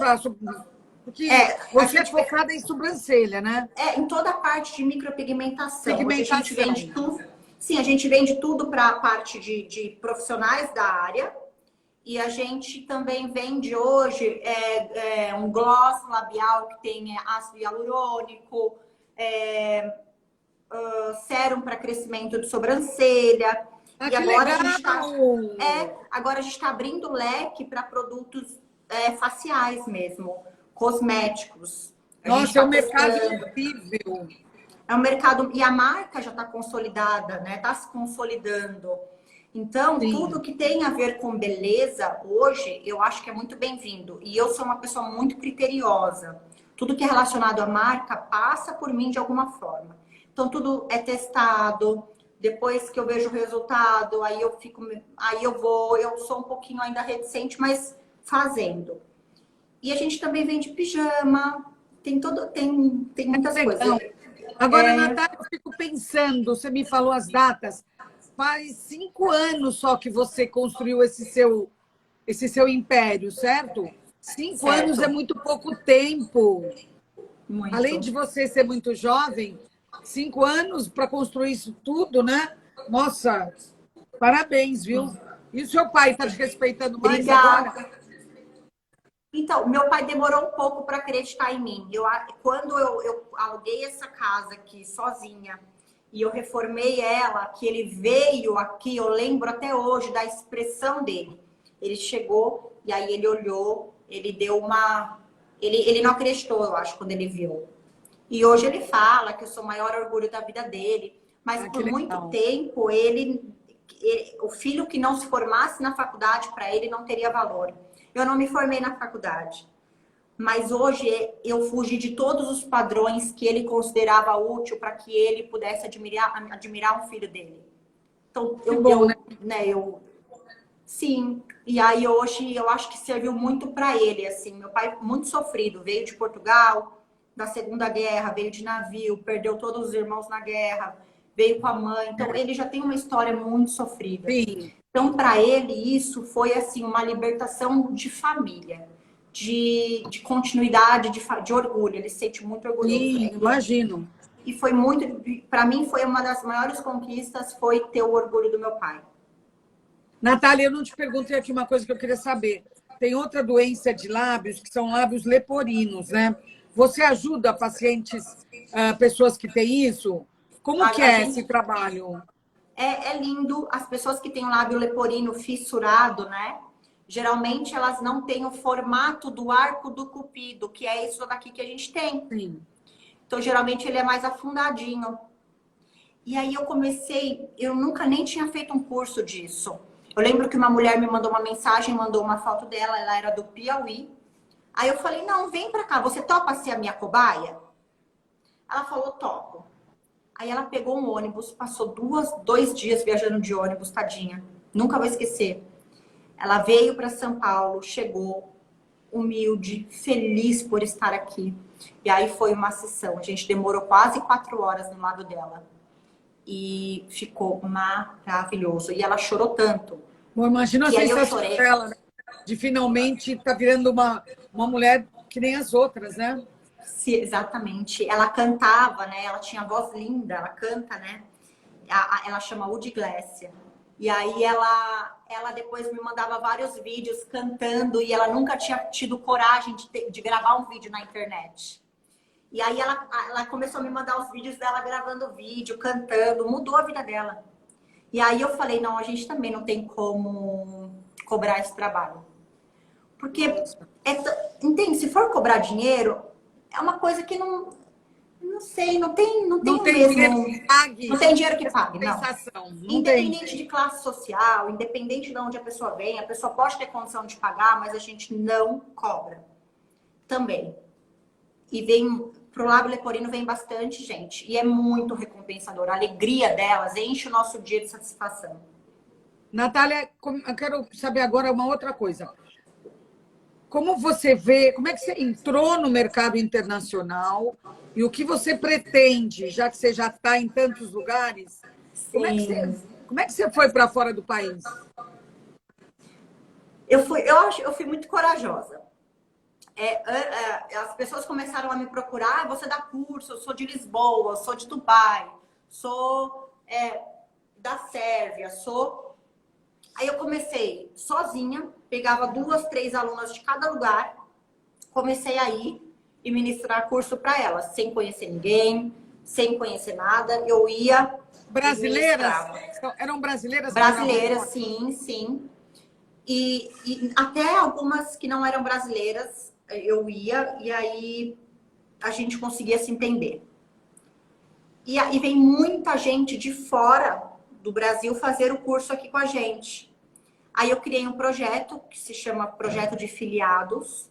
A: porque você é focada em sobrancelha, né?
C: Em toda a parte de micropigmentação. Hoje a gente vende tudo. Sim, a gente vende tudo para a parte de profissionais da área. E a gente também vende hoje um gloss labial que tem ácido hialurônico, sérum para crescimento de sobrancelha.
A: Ah,
C: E
A: que
C: agora
A: legal!
C: agora a gente está abrindo o leque para produtos faciais mesmo, cosméticos. A gente
A: Nossa, é
C: está
A: um mercado
C: testando.
A: incrível.
C: É um mercado, e a marca já está consolidada, né? Está se consolidando. Então, tudo
A: Sim.
C: que tem a ver com beleza, hoje, eu acho que é muito bem-vindo. E eu sou uma pessoa muito criteriosa. Tudo que é relacionado à marca passa por mim de alguma forma. Então, tudo é testado. Depois que eu vejo o resultado, aí eu sou um pouquinho ainda reticente, mas fazendo. E a gente também vende pijama, tem muitas coisas.
A: Legal. Agora, Natália, eu fico pensando, você me falou as datas. Faz 5 anos só que você construiu esse seu império, certo? 5 anos é
C: Certo,
A: muito pouco tempo. Além de
C: muito.
A: você ser muito jovem, 5 anos para construir isso tudo, né? Nossa, parabéns, viu? E o seu pai está te respeitando mais agora?
C: Obrigada. Então, meu pai demorou um pouco para acreditar em mim. Quando eu aluguei essa casa aqui sozinha e eu reformei ela, que ele veio aqui, eu lembro até hoje da expressão dele. Ele chegou e aí ele olhou, ele deu uma. Ele não acreditou, eu acho, quando ele viu. E hoje ele fala que eu sou o maior orgulho da vida dele. Mas
A: Ah, que
C: por muito
A: legal.
C: tempo, o filho que não se formasse na faculdade, para ele, não teria valor. Eu não me formei na faculdade. Mas hoje eu fugi de todos os padrões que ele considerava útil para que ele pudesse admirar um filho dele. Então,
A: Que bom, né?
C: sim. E aí hoje eu acho que serviu muito para ele, assim. Meu pai muito sofrido, veio de Portugal, da Segunda Guerra, veio de navio, perdeu todos os irmãos na guerra, veio com a mãe. Então ele já tem uma história muito sofrida.
A: Sim,
C: Então para ele isso foi assim uma libertação de família, de continuidade, de orgulho. Ele se sente muito orgulhoso.
A: sim, imagino.
C: E foi muito, para mim foi uma das maiores conquistas foi ter o orgulho do meu pai.
A: Natália, eu não te perguntei aqui uma coisa que eu queria saber. Tem outra doença de lábios, que são lábios leporinos, né? Você ajuda pacientes, pessoas que têm isso? Como que
C: A
A: é esse
C: gente
A: trabalho?
C: é lindo. As pessoas que têm o lábio leporino fissurado, né? Geralmente elas não têm o formato do arco do cupido, que é isso daqui que a gente tem.
A: Sim.
C: Então, geralmente ele é mais afundadinho. E aí eu nunca nem tinha feito um curso disso. Eu lembro que uma mulher me mandou uma mensagem, mandou uma foto dela, ela era do Piauí. Aí eu falei, não, vem pra cá, você topa ser a minha cobaia? Ela falou, topo. Aí ela pegou um ônibus, passou 2 dias viajando de ônibus, tadinha. Nunca vou esquecer. Ela veio para São Paulo, chegou humilde, feliz por estar aqui. E aí foi uma sessão. A gente demorou quase 4 horas no lado dela. E ficou maravilhoso. E ela chorou tanto.
A: Bom, imagina a
C: Que aí eu
A: sensação
C: chorei.
A: dela, né? De finalmente estar virando uma mulher que nem as outras, né?
C: Exatamente. Ela cantava, né? Ela tinha voz linda, ela canta, né? Ela chama Udi Glécia. E aí ela depois me mandava vários vídeos cantando e ela nunca tinha tido coragem de gravar um vídeo na internet. E aí ela começou a me mandar os vídeos dela gravando vídeo, cantando, mudou a vida dela. E aí eu falei, não, a gente também não tem como cobrar esse trabalho. Porque, entende, se for cobrar dinheiro, é uma coisa que não sei, não tem
A: Não
C: o
A: tem dinheiro
C: mesmo.
A: que pague
C: Não tem dinheiro que pague, não.
A: compensação. Não tem.
C: Independente de classe social, independente de onde a pessoa vem, a pessoa pode ter condição de pagar, mas a gente não cobra. Também. E vem pro lábio leporino vem bastante gente. E é muito recompensador. A alegria delas enche o nosso dia de satisfação.
A: Natália, eu quero saber agora uma outra coisa. Como você vê, como é que você entrou no mercado internacional e o que você pretende, já que você já está em tantos lugares,
C: Sim.
A: como é que você foi para fora do país?
C: Eu fui muito corajosa. As pessoas começaram a me procurar, você dá curso, eu sou de Lisboa, sou de Dubai, sou da Sérvia, Aí eu comecei sozinha, pegava 2, 3 alunas de cada lugar, comecei a ir e ministrar curso para elas, sem conhecer ninguém, sem conhecer nada, eu ia...
A: Brasileiras? Eram brasileiras?
C: Brasileiras, sim, sim. E até algumas que não eram brasileiras, eu ia, e aí a gente conseguia se entender. E aí vem muita gente de fora do Brasil fazer o curso aqui com a gente. Aí eu criei um projeto que se chama Projeto de Filiados,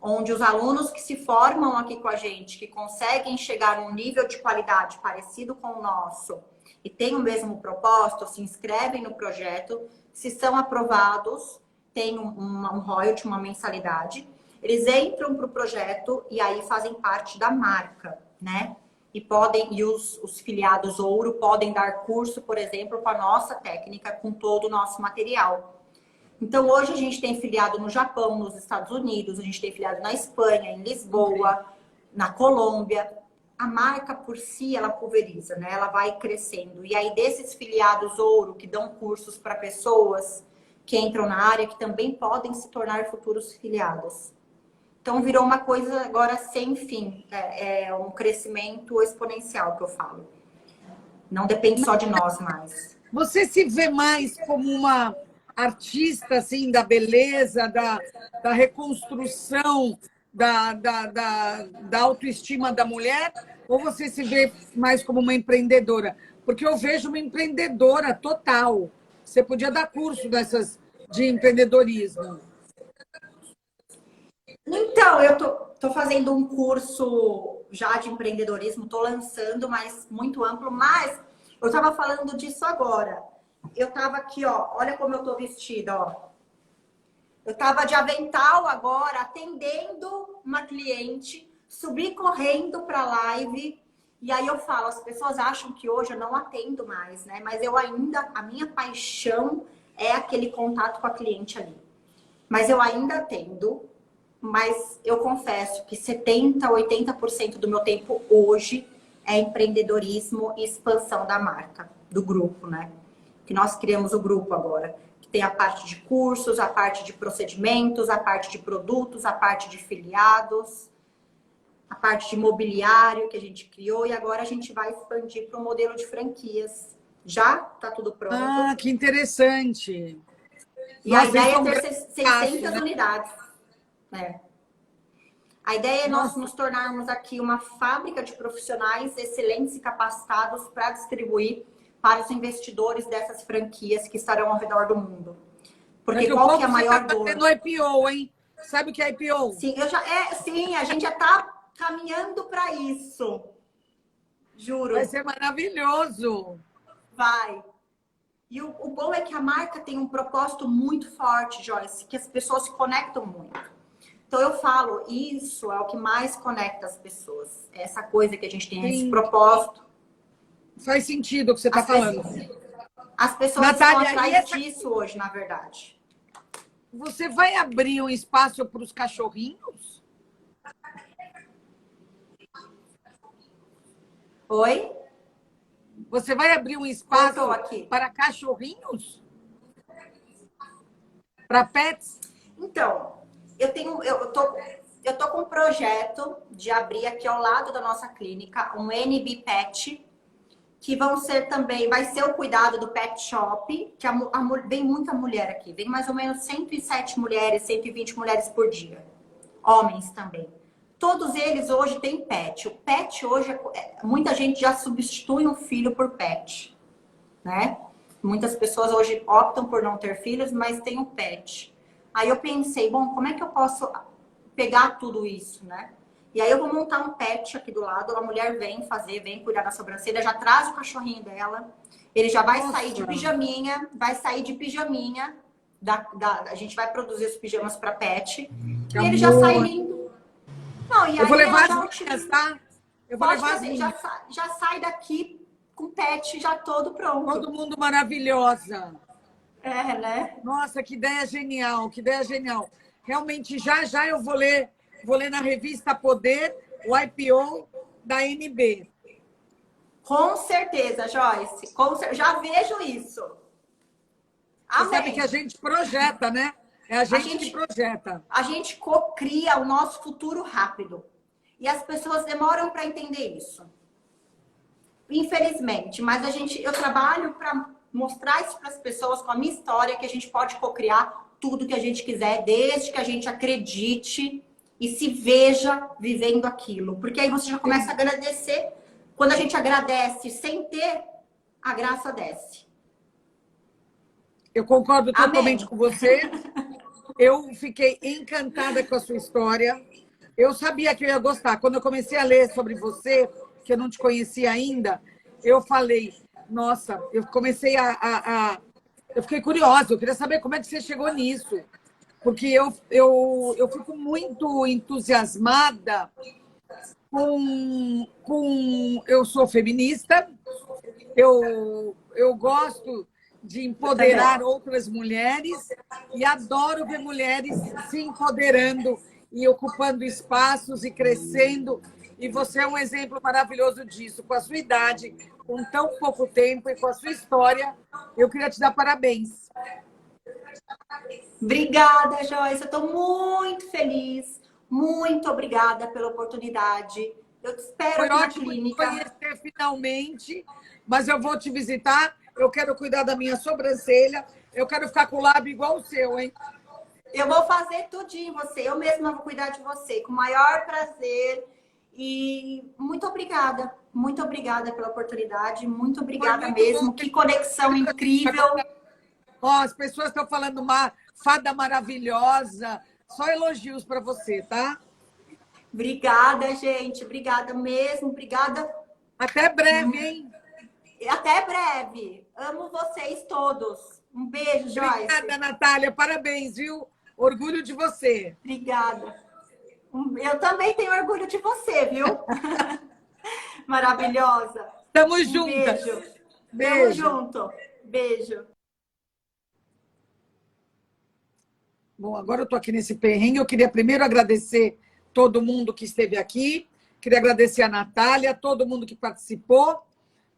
C: onde os alunos que se formam aqui com a gente, que conseguem chegar num nível de qualidade parecido com o nosso e têm o mesmo propósito, se inscrevem no projeto, se são aprovados, tem um royalty, uma mensalidade, eles entram para o projeto e aí fazem parte da marca, né? E os filiados ouro podem dar curso, por exemplo, com a nossa técnica, com todo o nosso material. Então, hoje a gente tem filiado no Japão, nos Estados Unidos, a gente tem filiado na Espanha, em Lisboa, na Colômbia. A marca por si, ela pulveriza, né? Ela vai crescendo. E aí, desses filiados ouro que dão cursos para pessoas que entram na área, que também podem se tornar futuros filiados. Então, virou uma coisa agora sem fim. É um crescimento exponencial que eu falo. Não depende só de nós mais.
A: Você se vê mais como uma artista, assim, da beleza, da reconstrução, da autoestima da mulher? Ou você se vê mais como uma empreendedora? Porque eu vejo uma empreendedora total. Você podia dar curso de empreendedorismo.
C: Então, eu tô fazendo um curso já de empreendedorismo, tô lançando, mas muito amplo, mas eu estava falando disso agora. Eu estava aqui, ó, olha como eu tô vestida, ó. Eu estava de avental agora, atendendo uma cliente, subi correndo para a live, e aí eu falo, as pessoas acham que hoje eu não atendo mais, né? Mas a minha paixão é aquele contato com a cliente ali. Mas eu ainda atendo. Mas eu confesso que 70%, 80% do meu tempo hoje é empreendedorismo e expansão da marca, do grupo, né? Que nós criamos o grupo agora. Que tem a parte de cursos, a parte de procedimentos, a parte de produtos, a parte de filiados, a parte de mobiliário que a gente criou. E agora a gente vai expandir para o modelo de franquias. Já tá tudo pronto.
A: Ah, que interessante.
C: E a ideia é ter 600 unidades. A ideia é nós nos tornarmos aqui uma fábrica de profissionais excelentes e capacitados para distribuir para os investidores dessas franquias que estarão ao redor do mundo. Porque qual que é a maior dor?
A: No IPO, hein? Sabe o que é IPO?
C: Sim, sim, a gente já está caminhando para isso. Juro.
A: Vai ser maravilhoso.
C: Vai. E o bom é que a marca tem um propósito muito forte, Joyce, que as pessoas se conectam muito. Então, eu falo, isso é o que mais conecta as pessoas. Essa coisa que a gente tem, esse propósito.
A: Faz sentido o que você está falando.
C: As pessoas
A: Natália,
C: estão atrás disso hoje, na verdade.
A: Você vai abrir um espaço para os cachorrinhos?
C: Oi?
A: Você vai abrir um espaço para cachorrinhos? Para pets?
C: Então... Eu tô com um projeto de abrir aqui ao lado da nossa clínica um NB Pet, que vai ser o cuidado do pet shop, que vem muita mulher aqui, vem mais ou menos 107 mulheres, 120 mulheres por dia. Homens também. Todos eles hoje têm pet. O pet hoje, muita gente já substitui um filho por pet, né? Muitas pessoas hoje optam por não ter filhos, mas tem um pet. Aí eu pensei, bom, como é que eu posso pegar tudo isso, né? E aí eu vou montar um pet aqui do lado, a mulher vem cuidar da sobrancelha, já traz o cachorrinho dela, ele já vai sair de pijaminha, a gente vai produzir os pijamas para pet, e ele já sai lindo. Não, e aí
A: eu vou levar as minhas, tá? Eu vou levar as minhas.
C: Já sai daqui com o pet já todo pronto.
A: Todo mundo maravilhosa.
C: É, né?
A: Nossa, que ideia genial, que ideia genial. Realmente, já eu vou ler na revista Poder o IPO da NB.
C: Com certeza, Joyce. Já vejo isso.
A: Amém. Você sabe que a gente projeta, né? É a gente que projeta.
C: A gente cocria o nosso futuro rápido. E as pessoas demoram para entender isso. infelizmente, mas eu trabalho para mostrar isso para as pessoas com a minha história, que a gente pode cocriar tudo que a gente quiser, desde que a gente acredite e se veja vivendo aquilo. Porque aí você já começa a agradecer. Quando a gente agradece sem ter, a graça desce.
A: Eu concordo totalmente
C: Amém.
A: com você. Eu fiquei encantada com a sua história. Eu sabia que eu ia gostar. Quando eu comecei a ler sobre você, que eu não te conhecia ainda, eu falei, nossa, eu comecei eu fiquei curiosa, eu queria saber como é que você chegou nisso. Porque eu fico muito entusiasmada eu sou feminista, eu gosto de empoderar outras mulheres e adoro ver mulheres se empoderando e ocupando espaços e crescendo. E você é um exemplo maravilhoso disso. Com a sua idade, com tão pouco tempo e com a sua história, eu queria te dar parabéns.
C: Obrigada, Joyce. Eu estou muito feliz. Muito obrigada pela oportunidade. Eu te espero
A: Foi
C: aqui na
A: ótimo te
C: clínica.
A: conhecer finalmente, mas eu vou te visitar. Eu quero cuidar da minha sobrancelha. Eu quero ficar com o lábio igual o seu, hein?
C: Eu vou fazer tudinho em você. Eu mesma vou cuidar de você com o maior prazer. E muito obrigada. Muito obrigada pela oportunidade. Muito
A: Foi
C: obrigada
A: muito bom
C: mesmo.
A: ter
C: Que conexão incrível.
A: Ó, as pessoas estão falando uma fada maravilhosa. Só elogios para você, tá?
C: Obrigada, gente. Obrigada mesmo. Obrigada.
A: Até breve, hein?
C: Até breve. Amo vocês todos. Um beijo, Joyce.
A: Obrigada, Natália. Parabéns, viu? Orgulho de você.
C: Obrigada. Eu também tenho orgulho de você, viu? Maravilhosa.
A: Tamo juntas.
C: Beijo. Tamo
A: Beijo.
C: junto. Beijo.
A: Bom, agora eu estou aqui nesse perrengue. Eu queria primeiro agradecer todo mundo que esteve aqui. Queria agradecer a Natália, todo mundo que participou.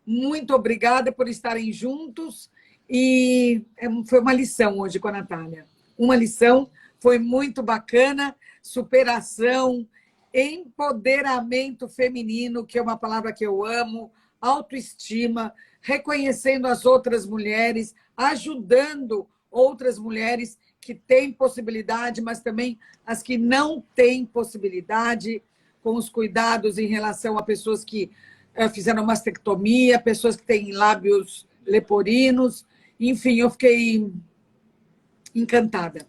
A: Muito obrigada por estarem juntos. E foi uma lição hoje com a Natália. Uma lição, foi muito bacana. Superação, empoderamento feminino, que é uma palavra que eu amo, autoestima, reconhecendo as outras mulheres, ajudando outras mulheres que têm possibilidade, mas também as que não têm possibilidade, com os cuidados em relação a pessoas que fizeram mastectomia, pessoas que têm lábios leporinos. Enfim, eu fiquei encantada.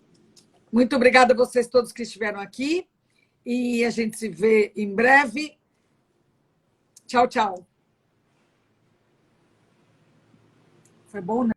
A: Muito obrigada a vocês todos que estiveram aqui e a gente se vê em breve. Tchau, tchau. Foi bom, né?